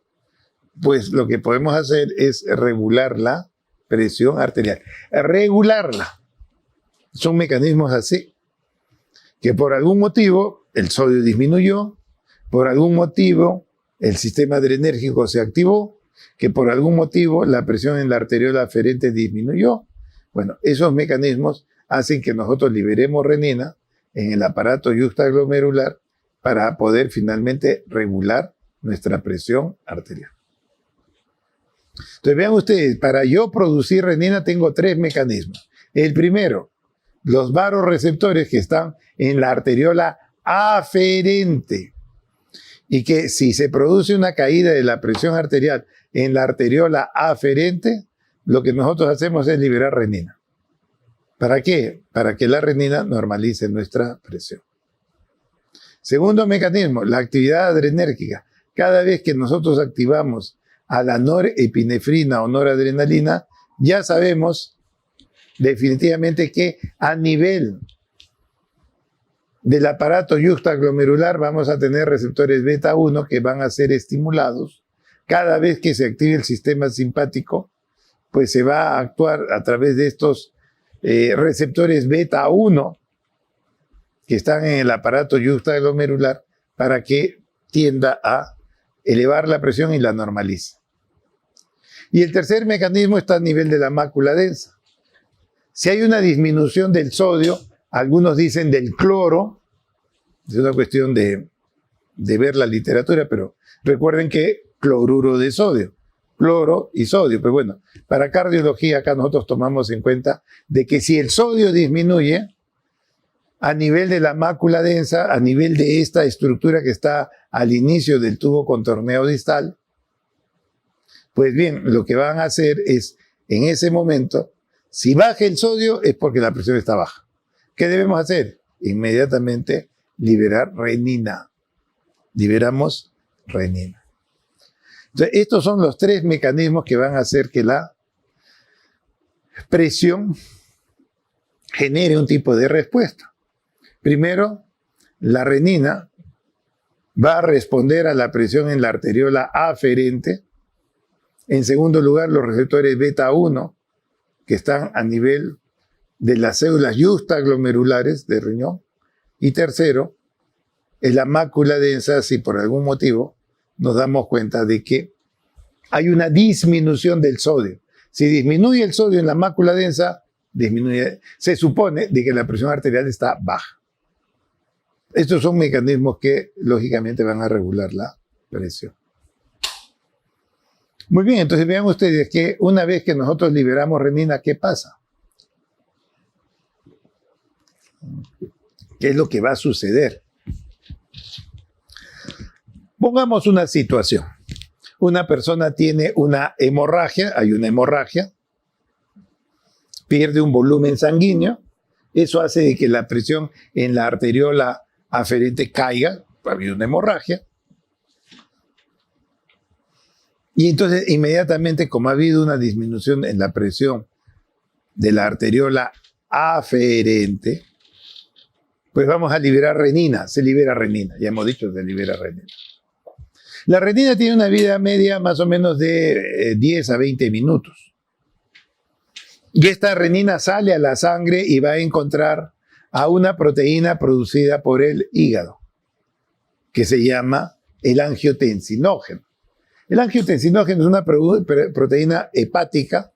pues lo que podemos hacer es regular la presión arterial. Regularla. Son mecanismos así, que por algún motivo el sodio disminuyó, por algún motivo el sistema adrenérgico se activó, que por algún motivo la presión en la arteriola aferente disminuyó. Bueno, esos mecanismos hacen que nosotros liberemos renina en el aparato yuxtaglomerular para poder finalmente regular nuestra presión arterial. Entonces vean ustedes, para yo producir renina tengo 3 mecanismos. El primero, los vasoreceptores que están en la arteriola aferente, y que si se produce una caída de la presión arterial en la arteriola aferente, lo que nosotros hacemos es liberar renina. ¿Para qué? Para que la renina normalice nuestra presión. Segundo mecanismo, la actividad adrenérgica. Cada vez que nosotros activamos a la norepinefrina o noradrenalina, ya sabemos definitivamente que a nivel del aparato yuxtaglomerular vamos a tener receptores beta 1 que van a ser estimulados. Cada vez que se active el sistema simpático, pues se va a actuar a través de estos receptores beta 1 que están en el aparato yuxtaglomerular para que tienda a elevar la presión y la normalice. Y el tercer mecanismo está a nivel de la mácula densa. Si hay una disminución del sodio, algunos dicen del cloro, es una cuestión de ver la literatura, pero recuerden que cloruro de sodio, cloro y sodio. Pues bueno, para cardiología acá nosotros tomamos en cuenta de que si el sodio disminuye a nivel de la mácula densa, a nivel de esta estructura que está al inicio del tubo contorneo distal, pues bien, lo que van a hacer es, en ese momento, si baja el sodio es porque la presión está baja. ¿Qué debemos hacer? Inmediatamente liberar renina. Liberamos renina. Entonces, estos son los 3 mecanismos que van a hacer que la presión genere un tipo de respuesta. Primero, la renina va a responder a la presión en la arteriola aferente. En segundo lugar, los receptores beta 1, que están a nivel de las células yuxtaglomerulares del riñón. Y tercero, en la mácula densa, si por algún motivo nos damos cuenta de que hay una disminución del sodio. Si disminuye el sodio en la mácula densa, se supone de que la presión arterial está baja. Estos son mecanismos que lógicamente van a regular la presión. Muy bien, entonces vean ustedes que una vez que nosotros liberamos renina, ¿qué pasa? ¿Qué es lo que va a suceder? Pongamos una situación. Una persona tiene una hemorragia, hay una hemorragia, pierde un volumen sanguíneo, eso hace de que la presión en la arteriola aferente caiga, ha habido una hemorragia, y entonces inmediatamente, como ha habido una disminución en la presión de la arteriola aferente, pues vamos a liberar renina, se libera renina, ya hemos dicho, se libera renina. La renina tiene una vida media más o menos de 10 a 20 minutos. Y esta renina sale a la sangre y va a encontrar a una proteína producida por el hígado, que se llama el angiotensinógeno. El angiotensinógeno es una proteína hepática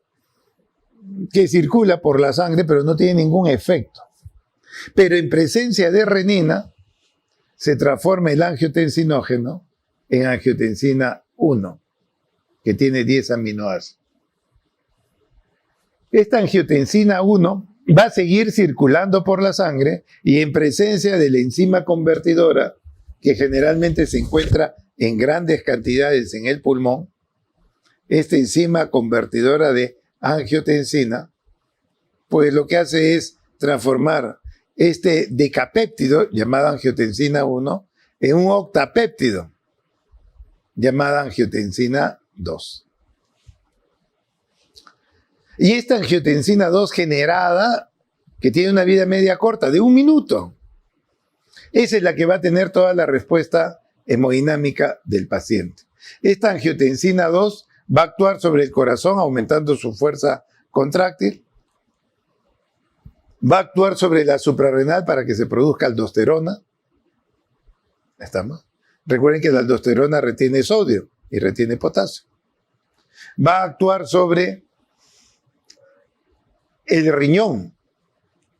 que circula por la sangre, pero no tiene ningún efecto. Pero en presencia de renina, se transforma el angiotensinógeno en angiotensina 1, que tiene 10 aminoácidos. Esta angiotensina 1 va a seguir circulando por la sangre y en presencia de la enzima convertidora, que generalmente se encuentra en grandes cantidades en el pulmón, esta enzima convertidora de angiotensina, pues lo que hace es transformar este decapéptido, llamado angiotensina 1, en un octapéptido, llamada angiotensina 2. Y esta angiotensina 2 generada, que tiene una vida media corta, de 1 minuto, esa es la que va a tener toda la respuesta hemodinámica del paciente. Esta angiotensina 2 va a actuar sobre el corazón, aumentando su fuerza contráctil. Va a actuar sobre la suprarrenal para que se produzca aldosterona. ¿Estamos? Recuerden que la aldosterona retiene sodio y retiene potasio. Va a actuar sobre el riñón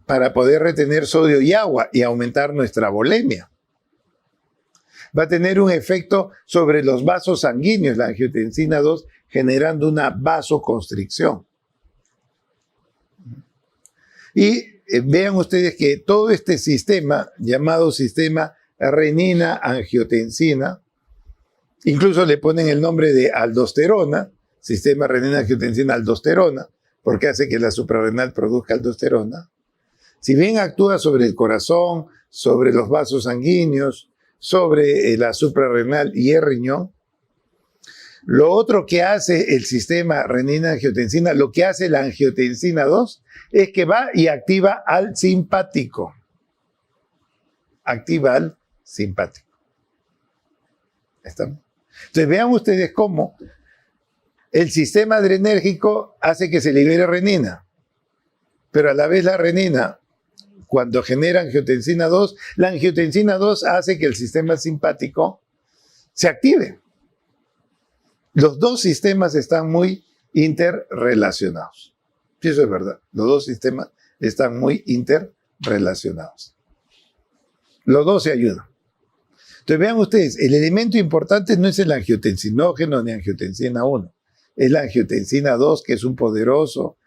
para poder retener sodio y agua y aumentar nuestra volemia. Va a tener un efecto sobre los vasos sanguíneos, la angiotensina 2, generando una vasoconstricción. Y vean ustedes que todo este sistema, llamado sistema renina-angiotensina, incluso le ponen el nombre de aldosterona, sistema renina-angiotensina-aldosterona, porque hace que la suprarrenal produzca aldosterona. Si bien actúa sobre el corazón, sobre los vasos sanguíneos, sobre la suprarrenal y el riñón, lo otro que hace el sistema renina-angiotensina, lo que hace la angiotensina 2, es que va y activa al simpático. Activa al simpático. ¿Estamos? Entonces vean ustedes cómo el sistema adrenérgico hace que se libere renina, pero a la vez la renina, cuando genera angiotensina 2, la angiotensina 2 hace que el sistema simpático se active. Los dos sistemas están muy interrelacionados. Sí, eso es verdad. Los dos sistemas están muy interrelacionados. Los dos se ayudan. Entonces vean ustedes, el elemento importante no es el angiotensinógeno ni angiotensina 1. Es la angiotensina 2, que es un poderoso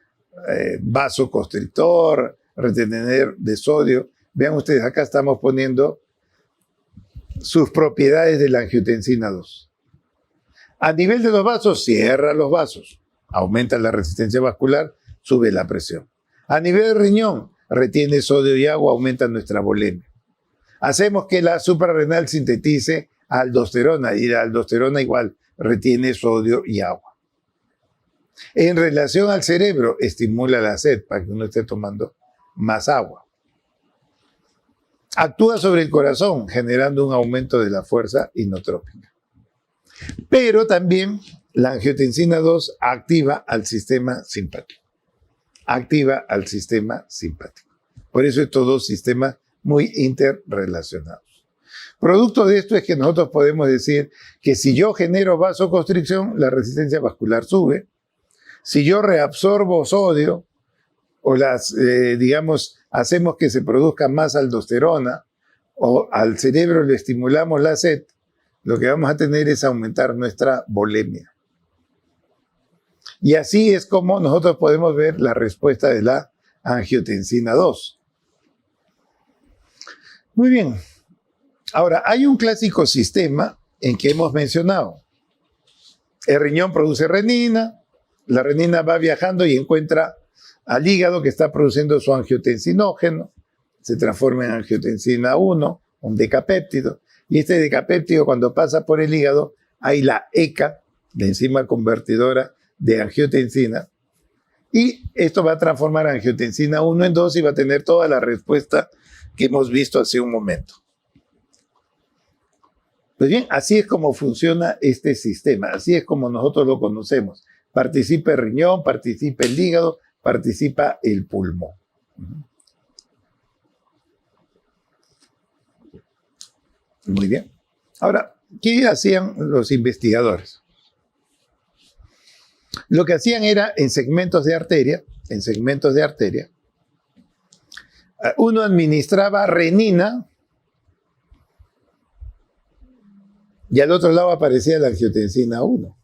vasoconstrictor, retenedor de sodio. Vean ustedes, acá estamos poniendo sus propiedades de la angiotensina 2. A nivel de los vasos, cierra los vasos, aumenta la resistencia vascular, sube la presión. A nivel del riñón, retiene sodio y agua, aumenta nuestra volemia. Hacemos que la suprarrenal sintetice aldosterona y la aldosterona igual retiene sodio y agua. En relación al cerebro, estimula la sed para que uno esté tomando más agua. Actúa sobre el corazón, generando un aumento de la fuerza inotrópica. Pero también la angiotensina 2 activa al sistema simpático. Activa al sistema simpático. Por eso estos dos sistemas muy interrelacionados. Producto de esto es que nosotros podemos decir que si yo genero vasoconstricción, la resistencia vascular sube. Si yo reabsorbo sodio o hacemos que se produzca más aldosterona o al cerebro le estimulamos la sed, lo que vamos a tener es aumentar nuestra volemia. Y así es como nosotros podemos ver la respuesta de la angiotensina 2. Muy bien. Ahora, hay un clásico sistema en que hemos mencionado. El riñón produce renina, la renina va viajando y encuentra al hígado que está produciendo su angiotensinógeno, se transforma en angiotensina 1, un decapéptido, y este decapéptido cuando pasa por el hígado, hay la ECA, la enzima convertidora de angiotensina, y esto va a transformar angiotensina 1 en 2 y va a tener toda la respuesta que hemos visto hace un momento. Pues bien, así es como funciona este sistema, así es como nosotros lo conocemos. Participa el riñón, participa el hígado, participa el pulmón. Muy bien. Ahora, ¿qué hacían los investigadores? Lo que hacían era en segmentos de arteria, uno administraba renina y al otro lado aparecía la angiotensina 1.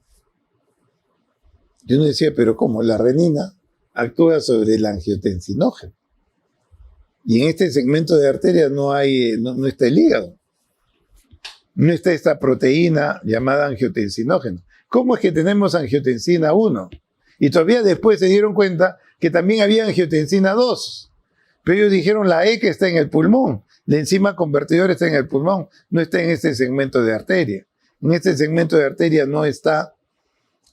Y uno decía, pero ¿cómo? La renina actúa sobre el angiotensinógeno. Y en este segmento de arteria no está el hígado. No está esta proteína llamada angiotensinógeno. ¿Cómo es que tenemos angiotensina 1? Y todavía después se dieron cuenta que también había angiotensina 2. Pero ellos dijeron la ECA está en el pulmón, la enzima convertidora está en el pulmón, no está en este segmento de arteria. En este segmento de arteria no está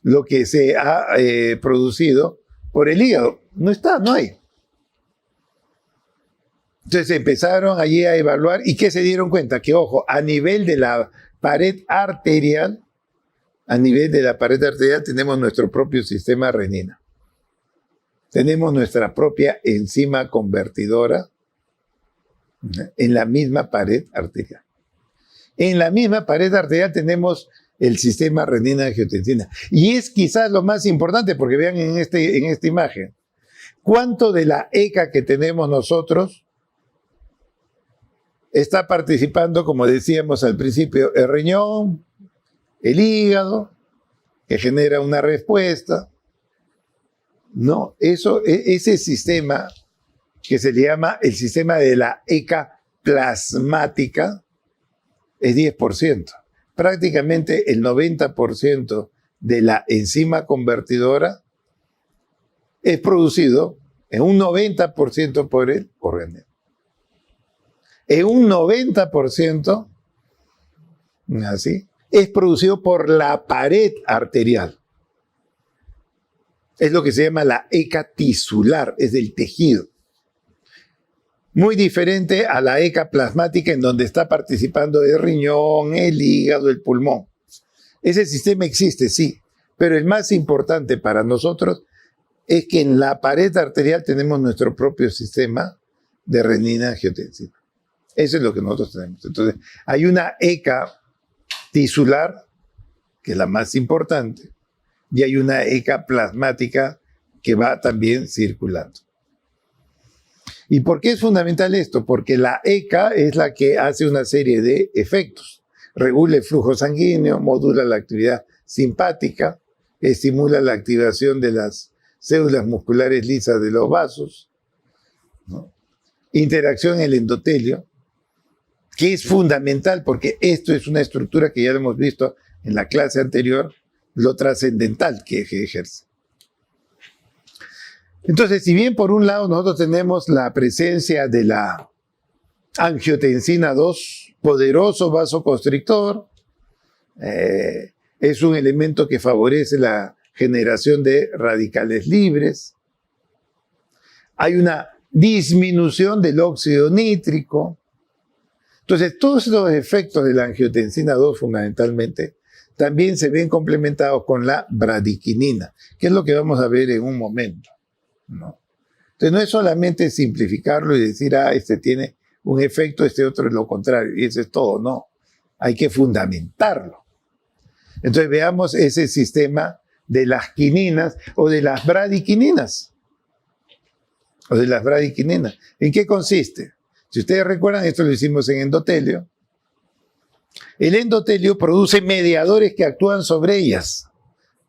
lo que se ha producido por el hígado. No está, no hay. Entonces empezaron allí a evaluar y ¿qué se dieron cuenta? Que, ojo, a nivel de la pared arterial, tenemos nuestro propio sistema renina. Tenemos nuestra propia enzima convertidora en la misma pared arterial. En la misma pared arterial tenemos el sistema renina-angiotensina. Y es quizás lo más importante, porque vean en esta imagen, ¿cuánto de la ECA que tenemos nosotros está participando, como decíamos al principio, el riñón, el hígado, que genera una respuesta? No, ese sistema que se le llama el sistema de la ECA plasmática es 10%. Prácticamente el 90% de la enzima convertidora es producido en un 90% por el organismo. En un 90%, así, es producido por la pared arterial. Es lo que se llama la ECA tisular, es del tejido. Muy diferente a la ECA plasmática, en donde está participando el riñón, el hígado, el pulmón. Ese sistema existe, sí, pero el más importante para nosotros es que en la pared arterial tenemos nuestro propio sistema de renina-angiotensina. Eso es lo que nosotros tenemos. Entonces, hay una ECA tisular, que es la más importante, y hay una ECA plasmática que va también circulando. ¿Y por qué es fundamental esto? Porque la ECA es la que hace una serie de efectos. Regula el flujo sanguíneo, modula la actividad simpática, estimula la activación de las células musculares lisas de los vasos, ¿no? Interacción en el endotelio, que es fundamental porque esto es una estructura que ya lo hemos visto en la clase anterior, lo trascendental que ejerce. Entonces, si bien por un lado nosotros tenemos la presencia de la angiotensina 2, poderoso vasoconstrictor, es un elemento que favorece la generación de radicales libres, hay una disminución del óxido nítrico. Entonces, todos los efectos de la angiotensina 2 fundamentalmente también se ven complementados con la bradiquinina, que es lo que vamos a ver en un momento, ¿no? Entonces, no es solamente simplificarlo y decir, este tiene un efecto, este otro es lo contrario, y eso es todo, no. Hay que fundamentarlo. Entonces, veamos ese sistema de las quininas o de las bradiquininas. ¿En qué consiste? Si ustedes recuerdan, esto lo hicimos en endotelio. El endotelio produce mediadores que actúan sobre ellas,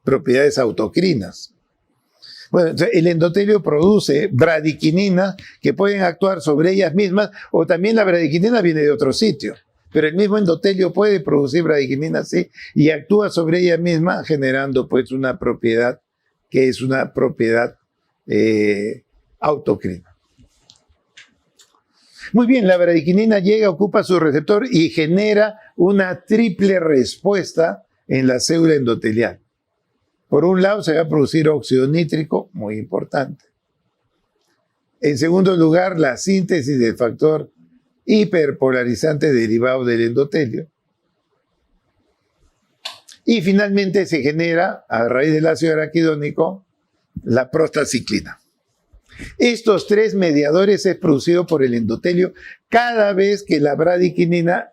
propiedades autocrinas. Bueno, entonces el endotelio produce bradiquininas que pueden actuar sobre ellas mismas, o también la bradiquinina viene de otro sitio, pero el mismo endotelio puede producir bradiquinina, sí, y actúa sobre ella misma generando pues una propiedad que es una propiedad autocrina. Muy bien, la bradiquinina llega, ocupa su receptor y genera una triple respuesta en la célula endotelial. Por un lado, se va a producir óxido nítrico, muy importante. En segundo lugar, la síntesis del factor hiperpolarizante derivado del endotelio. Y finalmente se genera, a raíz del ácido araquidónico, la prostaciclina. Estos tres mediadores es producido por el endotelio cada vez que la bradiquinina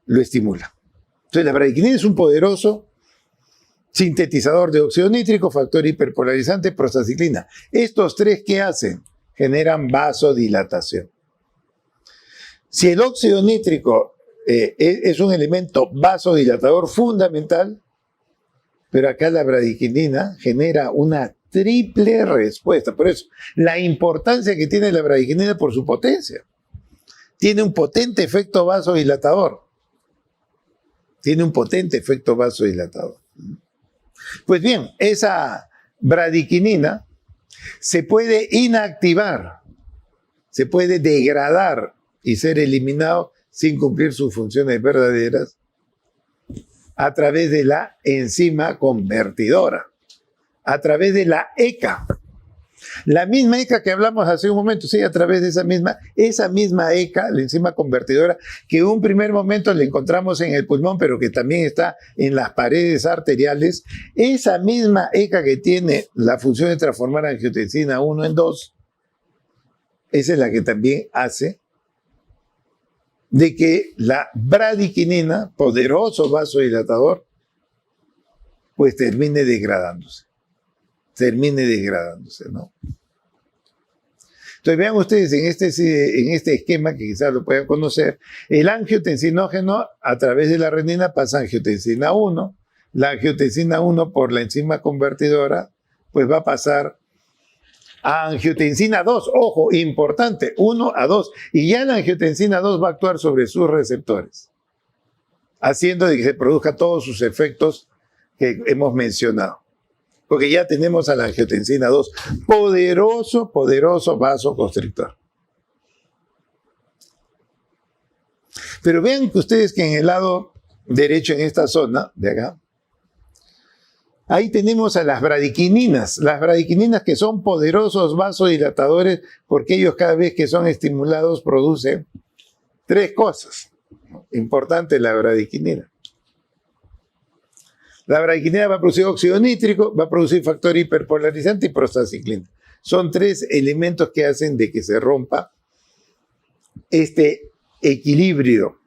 lo estimula. Entonces, la bradiquinina es un poderoso sintetizador de óxido nítrico, factor hiperpolarizante, prostaciclina. Estos tres, ¿qué hacen? Generan vasodilatación. Si el óxido nítrico es un elemento vasodilatador fundamental, pero acá la bradiquinina genera una triple respuesta. Por eso, la importancia que tiene la bradiquinina por su potencia. Tiene un potente efecto vasodilatador. Pues bien, esa bradiquinina se puede inactivar, se puede degradar y ser eliminado sin cumplir sus funciones verdaderas a través de la enzima convertidora, a través de la ECA. La misma ECA que hablamos hace un momento, sí, a través de esa misma ECA, la enzima convertidora, que en un primer momento la encontramos en el pulmón, pero que también está en las paredes arteriales. Esa misma ECA que tiene la función de transformar angiotensina 1 en 2, esa es la que también hace de que la bradiquinina, poderoso vasodilatador, pues termine degradándose, ¿no? Entonces vean ustedes en este esquema que quizás lo puedan conocer, el angiotensinógeno a través de la renina pasa a angiotensina 1, la angiotensina 1 por la enzima convertidora pues va a pasar a angiotensina 2, ojo, importante, 1 a 2, y ya la angiotensina 2 va a actuar sobre sus receptores, haciendo de que se produzca todos sus efectos que hemos mencionado. Porque ya tenemos a la angiotensina 2, poderoso vasoconstrictor. Pero vean que ustedes que en el lado derecho, en esta zona de acá, ahí tenemos a las bradiquininas que son poderosos vasodilatadores porque ellos cada vez que son estimulados producen tres cosas. Importante la bradiquinina. La bradiquinina va a producir óxido nítrico, va a producir factor hiperpolarizante y prostaciclina. Son tres elementos que hacen de que se rompa este equilibrio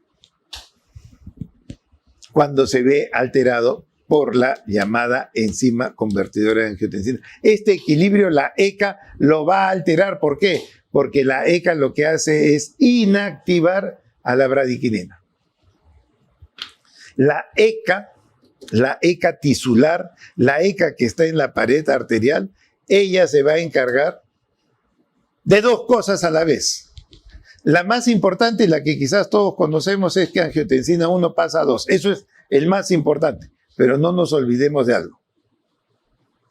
cuando se ve alterado por la llamada enzima convertidora de angiotensina. Este equilibrio la ECA lo va a alterar. ¿Por qué? Porque la ECA lo que hace es inactivar a la bradiquinina. La ECA tisular, la ECA que está en la pared arterial, ella se va a encargar de dos cosas a la vez. La más importante y la que quizás todos conocemos es que angiotensina 1 pasa a 2. Eso es el más importante, pero no nos olvidemos de algo.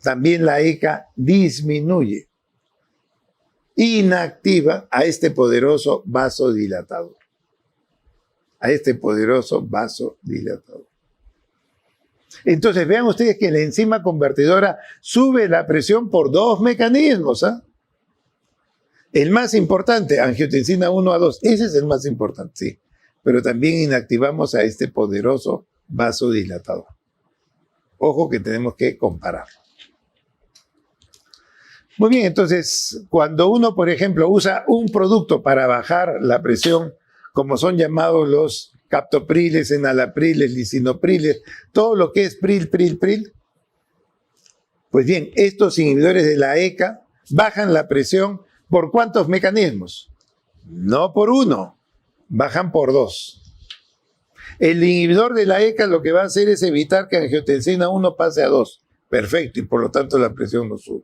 También la ECA disminuye, inactiva a este poderoso vasodilatador. Entonces vean ustedes que la enzima convertidora sube la presión por dos mecanismos. El más importante, angiotensina 1 a 2, ese es el más importante, sí. Pero también inactivamos a este poderoso vasodilatador. Ojo que tenemos que compararlo. Muy bien, entonces, cuando uno, por ejemplo, usa un producto para bajar la presión, como son llamados los captopriles, enalapriles, lisinopriles, todo lo que es pril, pues bien, estos inhibidores de la ECA bajan la presión ¿por cuántos mecanismos? No por uno, bajan por dos. El inhibidor de la ECA lo que va a hacer es evitar que angiotensina 1 pase a 2. Perfecto, y por lo tanto la presión no sube.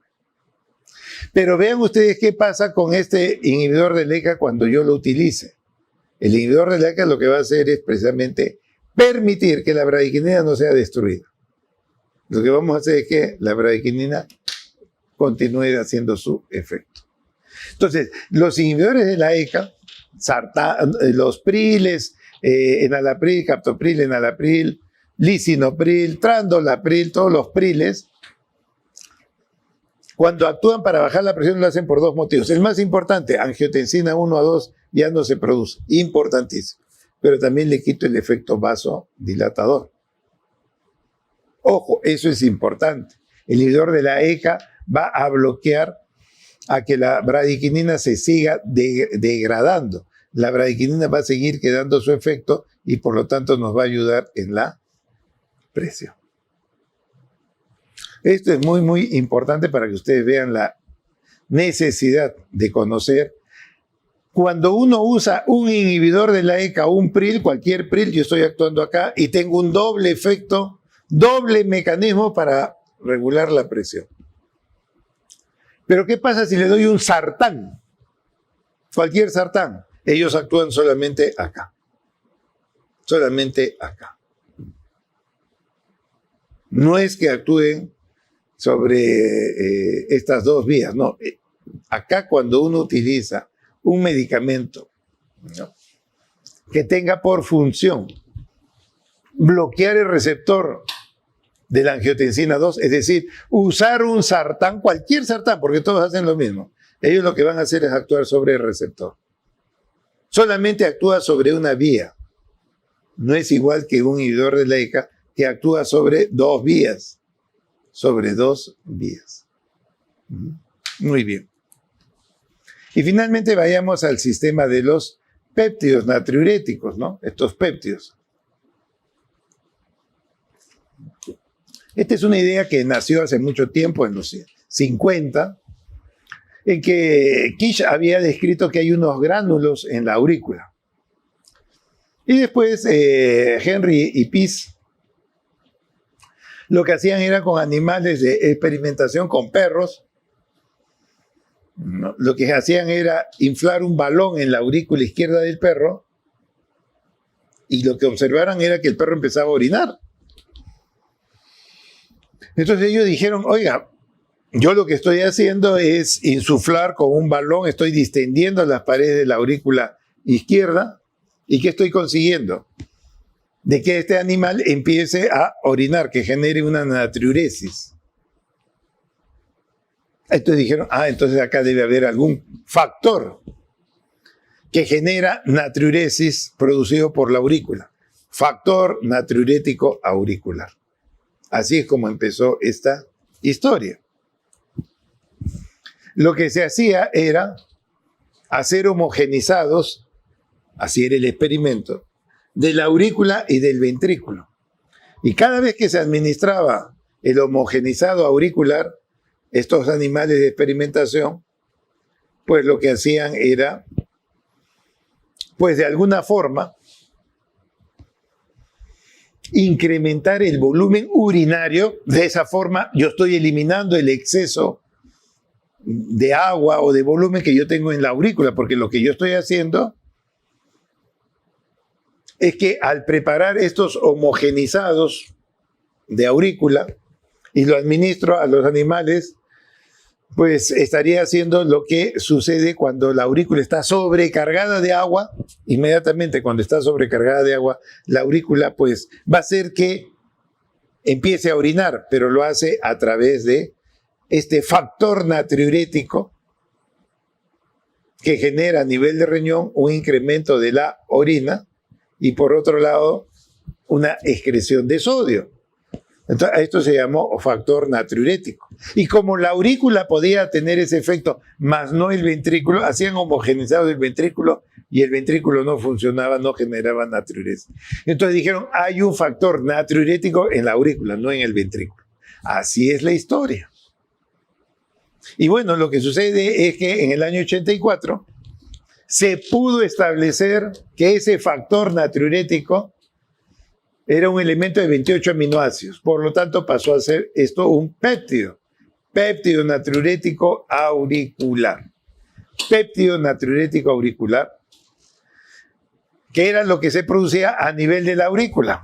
Pero vean ustedes qué pasa con este inhibidor de la ECA cuando yo lo utilice. El inhibidor de la ECA lo que va a hacer es precisamente permitir que la bradiquinina no sea destruida. Lo que vamos a hacer es que la bradiquinina continúe haciendo su efecto. Entonces, los inhibidores de la ECA, los priles, enalapril, captopril, enalapril, lisinopril, trandolapril, todos los priles, cuando actúan para bajar la presión lo hacen por dos motivos. El más importante, angiotensina 1 a 2 ya no se produce, importantísimo. Pero también le quito el efecto vasodilatador. Ojo, eso es importante. El inhibidor de la ECA va a bloquear a que la bradiquinina se siga degradando. La bradiquinina va a seguir quedando su efecto y por lo tanto nos va a ayudar en la presión. Esto es muy, muy importante para que ustedes vean la necesidad de conocer. Cuando uno usa un inhibidor de la ECA o un PRIL, cualquier PRIL, yo estoy actuando acá y tengo un doble efecto, doble mecanismo para regular la presión. Pero ¿qué pasa si le doy un sartán? Cualquier sartán. Ellos actúan solamente acá. Solamente acá. No es que actúen sobre estas dos vías, no. Acá cuando uno utiliza un medicamento, ¿no?, que tenga por función bloquear el receptor de la angiotensina 2, es decir, usar un sartán, cualquier sartán, porque todos hacen lo mismo. Ellos lo que van a hacer es actuar sobre el receptor. Solamente actúa sobre una vía. No es igual que un inhibidor de la ECA que actúa sobre dos vías. Sobre dos vías. Muy bien. Y finalmente vayamos al sistema de los péptidos natriuréticos, ¿no? Estos péptidos. Esta es una idea que nació hace mucho tiempo, en los 50, en que Kish había descrito que hay unos gránulos en la aurícula. Y después Henry y Pease lo que hacían era con animales de experimentación con perros, ¿no? Lo que hacían era inflar un balón en la aurícula izquierda del perro y lo que observaron era que el perro empezaba a orinar. Entonces ellos dijeron, oiga, yo lo que estoy haciendo es insuflar con un balón, estoy distendiendo las paredes de la aurícula izquierda. ¿Y qué estoy consiguiendo? De que este animal empiece a orinar, que genere una natriuresis. Entonces dijeron, entonces acá debe haber algún factor que genera natriuresis producido por la aurícula. Factor natriurético auricular. Así es como empezó esta historia. Lo que se hacía era hacer homogenizados, así era el experimento, de la aurícula y del ventrículo. Y cada vez que se administraba el homogenizado auricular, estos animales de experimentación, pues lo que hacían era, pues de alguna forma, incrementar el volumen urinario. De esa forma yo estoy eliminando el exceso de agua o de volumen que yo tengo en la aurícula, porque lo que yo estoy haciendo es que al preparar estos homogenizados de aurícula y lo administro a los animales, pues estaría haciendo lo que sucede cuando la aurícula está sobrecargada de agua. Inmediatamente cuando está sobrecargada de agua, la aurícula pues va a hacer que empiece a orinar, pero lo hace a través de este factor natriurético que genera a nivel de riñón un incremento de la orina y por otro lado una excreción de sodio. Entonces, esto se llamó factor natriurético. Y como la aurícula podía tener ese efecto, más no el ventrículo, hacían homogenizado el ventrículo y el ventrículo no funcionaba, no generaba natriuresis. Entonces dijeron, hay un factor natriurético en la aurícula, no en el ventrículo. Así es la historia. Y bueno, lo que sucede es que en el año 84 se pudo establecer que ese factor natriurético era un elemento de 28 aminoácidos. Por lo tanto, pasó a ser esto un péptido. Péptido natriurético auricular. Péptido natriurético auricular, que era lo que se producía a nivel de la aurícula.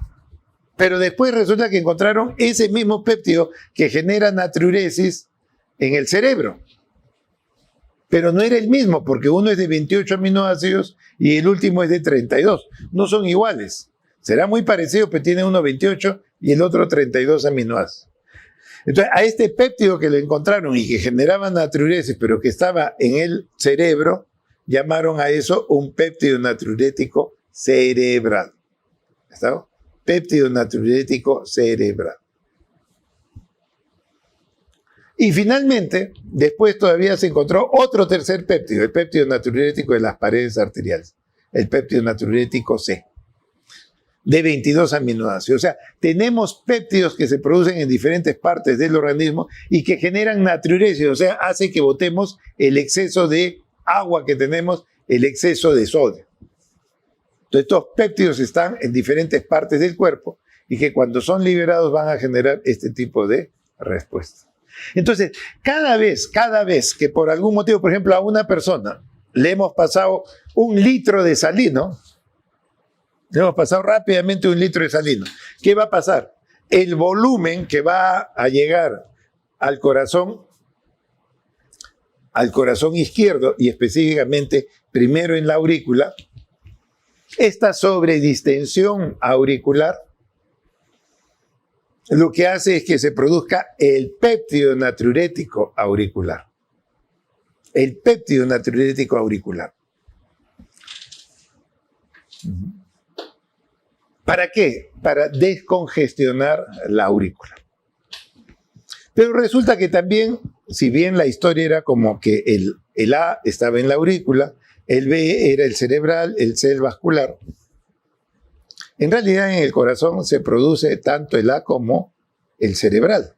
Pero después resulta que encontraron ese mismo péptido que genera natriuresis en el cerebro. Pero no era el mismo, porque uno es de 28 aminoácidos y el último es de 32. No son iguales. Será muy parecido, pero tiene uno 28 y el otro 32 aminoácidos. Entonces, a este péptido que lo encontraron y que generaba natriuresis, pero que estaba en el cerebro, llamaron a eso un péptido natriurético cerebral. ¿Está? Péptido natriurético cerebral. Y finalmente, después todavía se encontró otro tercer péptido, el péptido natriurético de las paredes arteriales, el péptido natriurético C, de 22 aminoácidos. O sea, tenemos péptidos que se producen en diferentes partes del organismo y que generan natriuresis, o sea, hace que botemos el exceso de agua que tenemos, el exceso de sodio. Entonces, estos péptidos están en diferentes partes del cuerpo y que cuando son liberados van a generar este tipo de respuesta. Entonces, cada vez que por algún motivo, por ejemplo, a una persona le hemos pasado 1 litro de salino, le hemos pasado rápidamente 1 litro de salino, ¿qué va a pasar? El volumen que va a llegar al corazón izquierdo y específicamente primero en la aurícula, esta sobredistensión auricular lo que hace es que se produzca el péptido natriurético auricular. El péptido natriurético auricular. ¿Para qué? Para descongestionar la aurícula. Pero resulta que también, si bien la historia era como que el A estaba en la aurícula, El B era el cerebral, el C el vascular. En realidad en el corazón se produce tanto el A como el cerebral,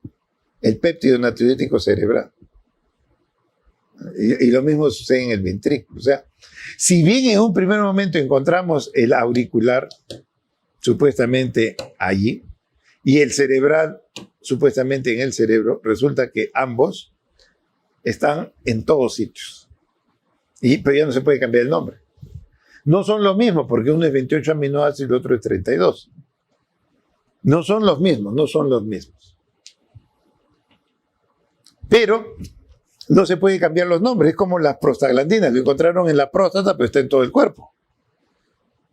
el péptido natriurético cerebral. Y lo mismo sucede en el ventrículo. O sea, si bien en un primer momento encontramos el auricular, supuestamente allí, y el cerebral, supuestamente en el cerebro, resulta que ambos están en todos sitios. Pero ya no se puede cambiar el nombre. No son los mismos, porque uno es 28 aminoácidos y el otro es 32. No son los mismos, no son los mismos. Pero no se puede cambiar los nombres, es como las prostaglandinas, lo encontraron en la próstata, pero está en todo el cuerpo.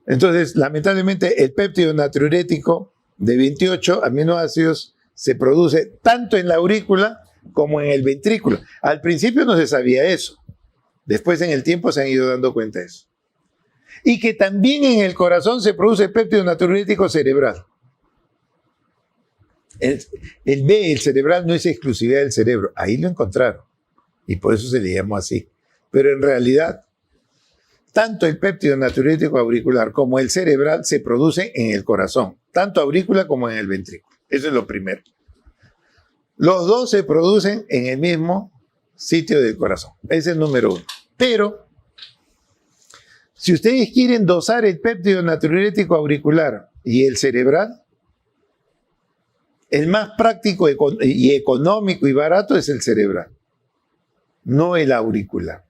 Entonces, lamentablemente, el péptido natriurético de 28 aminoácidos se produce tanto en la aurícula como en el ventrículo. Al principio no se sabía eso, después en el tiempo se han ido dando cuenta de eso. Y que también en el corazón se produce péptido natriurético cerebral. El B, el cerebral, no es exclusividad del cerebro, ahí lo encontraron. Y por eso se le llamó así. Pero en realidad, tanto el péptido natriurético auricular como el cerebral se producen en el corazón, tanto aurícula como en el ventrículo. Eso es lo primero. Los dos se producen en el mismo sitio del corazón. Ese es el número uno. Pero, si ustedes quieren dosar el péptido natriurético auricular y el cerebral, el más práctico y económico y barato es el cerebral, no el auricular.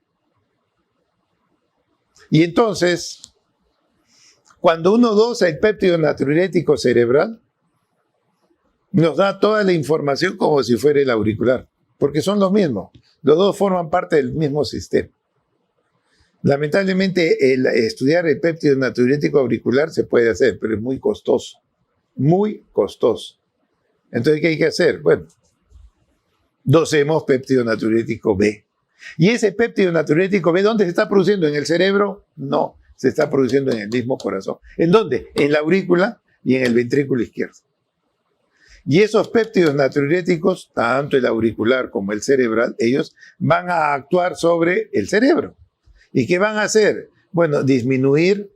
Y entonces, cuando uno dosa el péptido natriurético cerebral, nos da toda la información como si fuera el auricular, porque son los mismos. Los dos forman parte del mismo sistema. Lamentablemente, estudiar el péptido natriurético auricular se puede hacer, pero es muy costoso. Muy costoso. Entonces, ¿qué hay que hacer? Bueno, dosemos péptido natriurético B. ¿Y ese péptido natriurético B dónde se está produciendo? ¿En el cerebro? No, se está produciendo en el mismo corazón. ¿En dónde? En la aurícula y en el ventrículo izquierdo. Y esos péptidos natriuréticos, tanto el auricular como el cerebral, ellos van a actuar sobre el cerebro. ¿Y qué van a hacer? Bueno, disminuir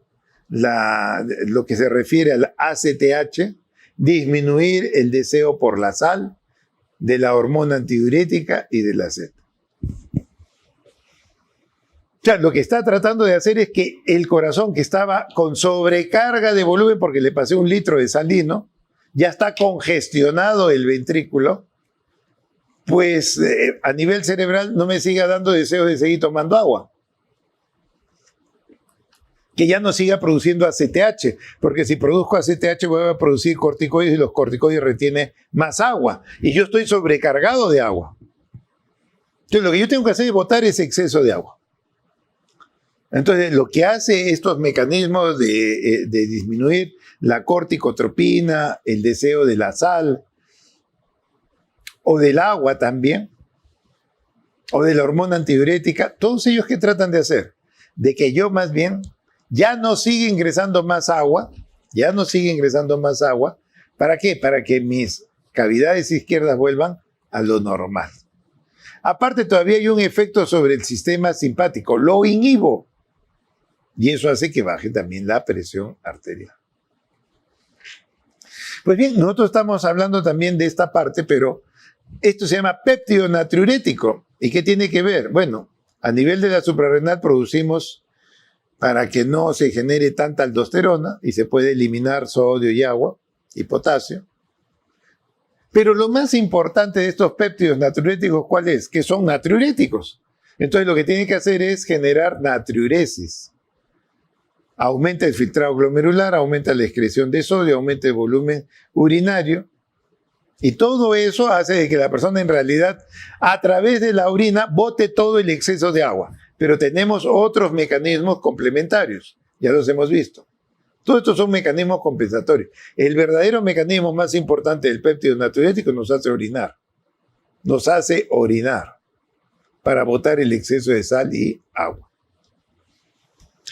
lo que se refiere al ACTH, disminuir el deseo por la sal, de la hormona antidiurética y de la Z. O sea, lo que está tratando de hacer es que el corazón, que estaba con sobrecarga de volumen porque le pasé 1 litro de salino, ya está congestionado el ventrículo, pues a nivel cerebral no me siga dando deseo de seguir tomando agua. Que ya no siga produciendo ACTH, porque si produzco ACTH voy a producir corticoides y los corticoides retienen más agua. Y yo estoy sobrecargado de agua. Entonces lo que yo tengo que hacer es botar ese exceso de agua. Entonces, lo que hace estos mecanismos de disminuir la corticotropina, el deseo de la sal, o del agua también, o de la hormona antidiurética, todos ellos que tratan de hacer, de que yo más bien ya no siga ingresando más agua, ¿para qué? Para que mis cavidades izquierdas vuelvan a lo normal. Aparte, todavía hay un efecto sobre el sistema simpático, lo inhibo. Y eso hace que baje también la presión arterial. Pues bien, nosotros estamos hablando también de esta parte, pero esto se llama péptido natriurético. ¿Y qué tiene que ver? Bueno, a nivel de la suprarrenal producimos para que no se genere tanta aldosterona y se puede eliminar sodio y agua y potasio. Pero lo más importante de estos péptidos natriuréticos, ¿cuál es? Que son natriuréticos. Entonces lo que tienen que hacer es generar natriuresis. Aumenta el filtrado glomerular, aumenta la excreción de sodio, aumenta el volumen urinario. Y todo eso hace de que la persona en realidad, a través de la orina, bote todo el exceso de agua. Pero tenemos otros mecanismos complementarios, ya los hemos visto. Todos estos son mecanismos compensatorios. El verdadero mecanismo más importante del péptido natriurético nos hace orinar. Nos hace orinar para botar el exceso de sal y agua.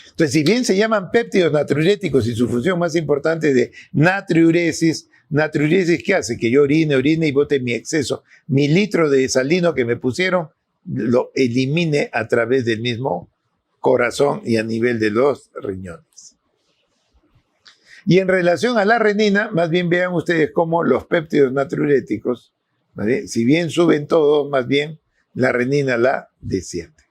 Entonces, si bien se llaman péptidos natriuréticos y su función más importante es de natriuresis, ¿natriuresis qué hace? Que yo orine y bote mi exceso. Mi litro de salino que me pusieron, lo elimine a través del mismo corazón y a nivel de los riñones. Y en relación a la renina, más bien vean ustedes cómo los péptidos natriuréticos, más bien, si bien suben todos, más bien la renina la desciende.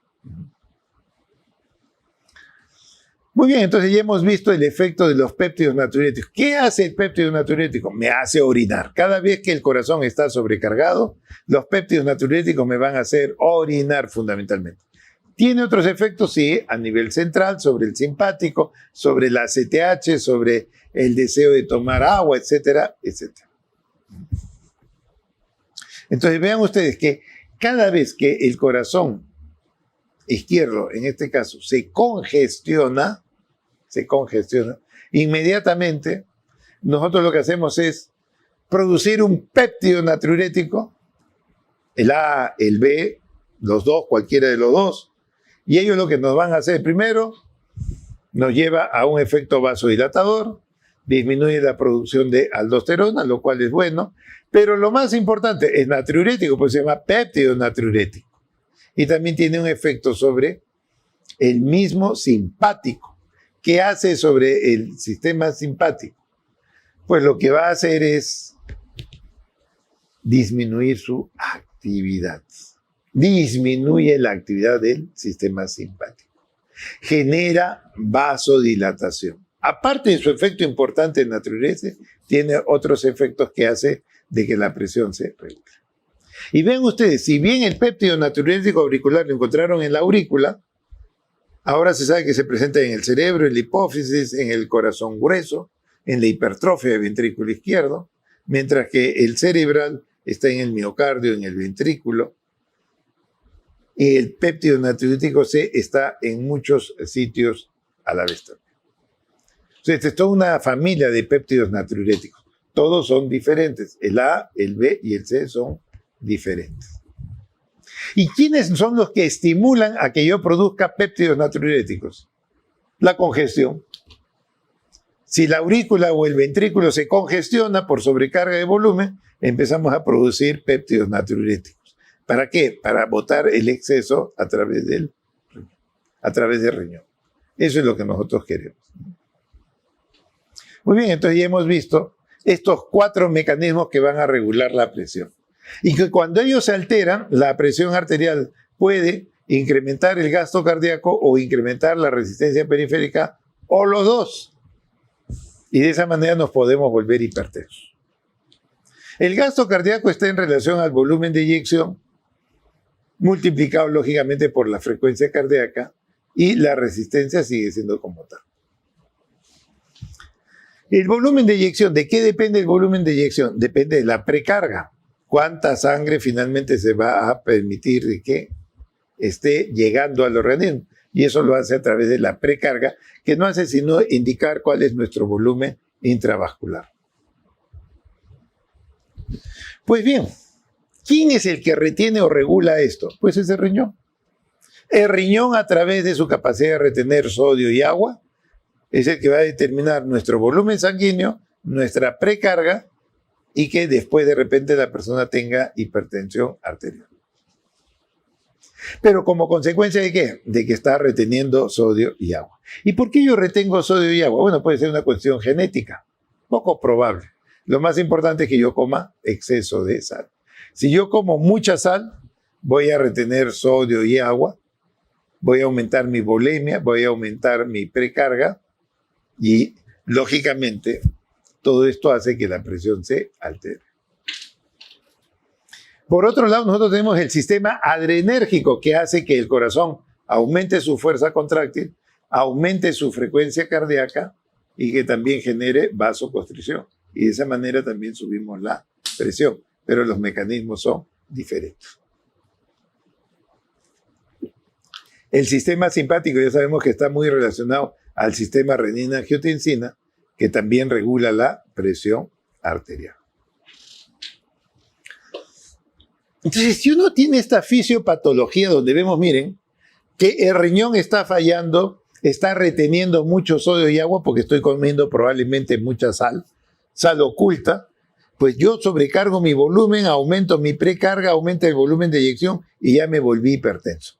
Muy bien, entonces ya hemos visto el efecto de los péptidos natriuréticos. ¿Qué hace el péptido natriurético? Me hace orinar. Cada vez que el corazón está sobrecargado, los péptidos natriuréticos me van a hacer orinar fundamentalmente. ¿Tiene otros efectos? Sí, a nivel central, sobre el simpático, sobre la ACTH, sobre el deseo de tomar agua, etcétera, etcétera. Entonces vean ustedes que cada vez que el corazón izquierdo, en este caso, se congestiona, inmediatamente nosotros lo que hacemos es producir un péptido natriurético, el A, el B, los dos, cualquiera de los dos, y ellos lo que nos van a hacer primero, nos lleva a un efecto vasodilatador, disminuye la producción de aldosterona, lo cual es bueno, pero lo más importante es natriurético, pues se llama péptido natriurético. Y también tiene un efecto sobre el mismo simpático. ¿Qué hace sobre el sistema simpático? Pues lo que va a hacer es disminuir su actividad. Disminuye la actividad del sistema simpático. Genera vasodilatación. Aparte de su efecto importante en natriuresis, tiene otros efectos que hace de que la presión se regule. Y ven ustedes, si bien el péptido natriurético auricular lo encontraron en la aurícula, ahora se sabe que se presenta en el cerebro, en la hipófisis, en el corazón grueso, en la hipertrofia del ventrículo izquierdo, mientras que el cerebral está en el miocardio, en el ventrículo. Y el péptido natriurético C está en muchos sitios a la vez también. Entonces, es toda una familia de péptidos natriuréticos. Todos son diferentes. El A, el B y el C son diferentes. ¿Y quiénes son los que estimulan a que yo produzca péptidos natriuréticos? La congestión. Si la aurícula o el ventrículo se congestiona por sobrecarga de volumen, empezamos a producir péptidos natriuréticos. ¿Para qué? Para botar el exceso a través del riñón. Eso es lo que nosotros queremos. Muy bien, entonces ya hemos visto estos 4 mecanismos que van a regular la presión. Y que cuando ellos se alteran, la presión arterial puede incrementar el gasto cardíaco o incrementar la resistencia periférica o los dos. Y de esa manera nos podemos volver hipertensos. El gasto cardíaco está en relación al volumen de eyección, multiplicado lógicamente por la frecuencia cardíaca, y la resistencia sigue siendo como tal. El volumen de eyección, ¿de qué depende el volumen de eyección? Depende de la precarga. Cuánta sangre finalmente se va a permitir de que esté llegando al organismo. Y eso lo hace a través de la precarga, que no hace sino indicar cuál es nuestro volumen intravascular. Pues bien, ¿quién es el que retiene o regula esto? Pues es el riñón. El riñón, a través de su capacidad de retener sodio y agua, es el que va a determinar nuestro volumen sanguíneo, nuestra precarga, y que después de repente la persona tenga hipertensión arterial. Pero como consecuencia ¿de qué? De que está reteniendo sodio y agua. ¿Y por qué yo retengo sodio y agua? Bueno, puede ser una cuestión genética, poco probable. Lo más importante es que yo coma exceso de sal. Si yo como mucha sal, voy a retener sodio y agua, voy a aumentar mi volemia, voy a aumentar mi precarga y, lógicamente, todo esto hace que la presión se altere. Por otro lado, nosotros tenemos el sistema adrenérgico que hace que el corazón aumente su fuerza contráctil, aumente su frecuencia cardíaca y que también genere vasoconstricción. Y de esa manera también subimos la presión, pero los mecanismos son diferentes. El sistema simpático ya sabemos que está muy relacionado al sistema renina-angiotensina, que también regula la presión arterial. Entonces, si uno tiene esta fisiopatología donde vemos, miren, que el riñón está fallando, está reteniendo mucho sodio y agua porque estoy comiendo probablemente mucha sal oculta, pues yo sobrecargo mi volumen, aumento mi precarga, aumenta el volumen de eyección y ya me volví hipertenso.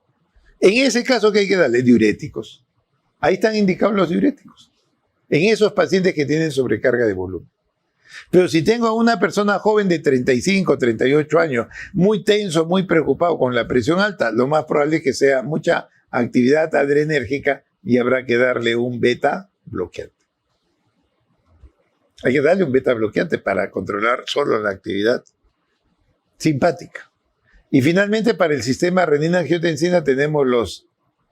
En ese caso, ¿qué hay que darle? Diuréticos. Ahí están indicados los diuréticos. En esos pacientes que tienen sobrecarga de volumen. Pero si tengo a una persona joven de 35, 38 años, muy tenso, muy preocupado con la presión alta, lo más probable es que sea mucha actividad adrenérgica y habrá que darle un beta bloqueante. Hay que darle un beta bloqueante para controlar solo la actividad simpática. Y finalmente, para el sistema renina-angiotensina tenemos los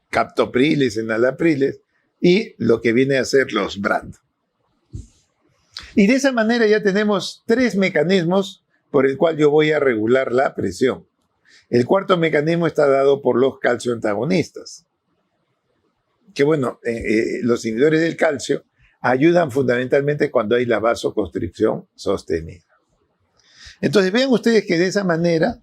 captopriles, enalapriles y lo que viene a ser los BRAD. Y de esa manera ya tenemos 3 mecanismos por el cual yo voy a regular la presión. El cuarto mecanismo está dado por los calcioantagonistas. Que bueno, los inhibidores del calcio ayudan fundamentalmente cuando hay la vasoconstricción sostenida. Entonces vean ustedes que de esa manera,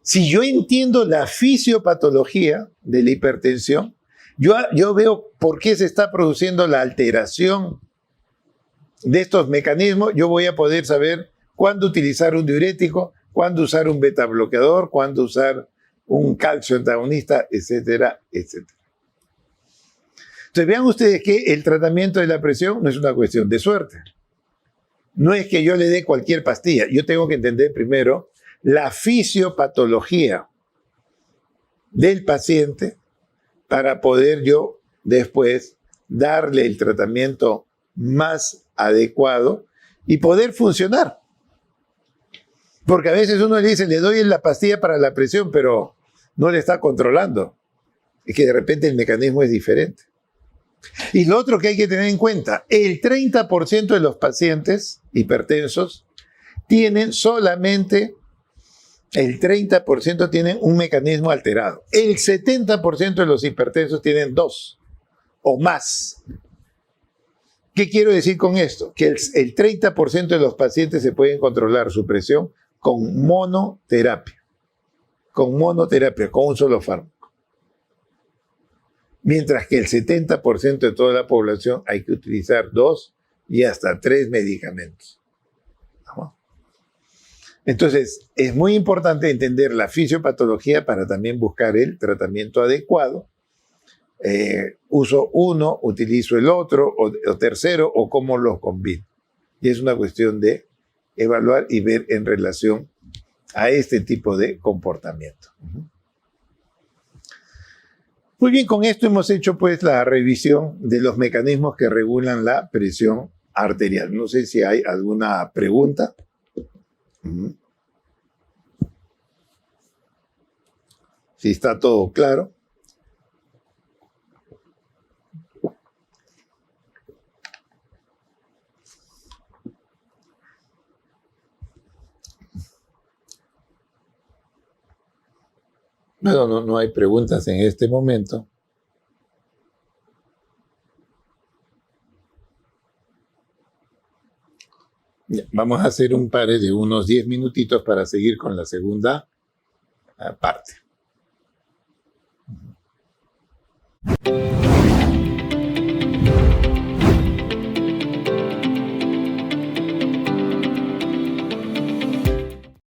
si yo entiendo la fisiopatología de la hipertensión, yo veo por qué se está produciendo la alteración de estos mecanismos, yo voy a poder saber cuándo utilizar un diurético, cuándo usar un beta bloqueador, cuándo usar un calcio antagonista, etcétera, etcétera. Entonces vean ustedes que el tratamiento de la presión no es una cuestión de suerte. No es que yo le dé cualquier pastilla. Yo tengo que entender primero la fisiopatología del paciente para poder yo después darle el tratamiento más adecuado y poder funcionar. Porque a veces uno le dice, le doy la pastilla para la presión, pero no le está controlando. Es que de repente el mecanismo es diferente. Y lo otro que hay que tener en cuenta, el 30% de los pacientes hipertensos tienen solamente, el 30% tienen un mecanismo alterado. El 70% de los hipertensos tienen 2 o más. ¿Qué quiero decir con esto? Que el 30% de los pacientes se pueden controlar su presión con monoterapia. Con un solo fármaco. Mientras que el 70% de toda la población hay que utilizar 2 y hasta 3 medicamentos. ¿No? Entonces, es muy importante entender la fisiopatología para también buscar el tratamiento adecuado. Uso uno, utilizo el otro, o tercero, o cómo los combino. Y es una cuestión de evaluar y ver en relación a este tipo de comportamiento. Muy bien, con esto hemos hecho pues la revisión de los mecanismos que regulan la presión arterial. No sé si hay alguna pregunta. Si está todo claro. No hay preguntas en este momento. Vamos a hacer un par de unos 10 minutitos para seguir con la segunda parte.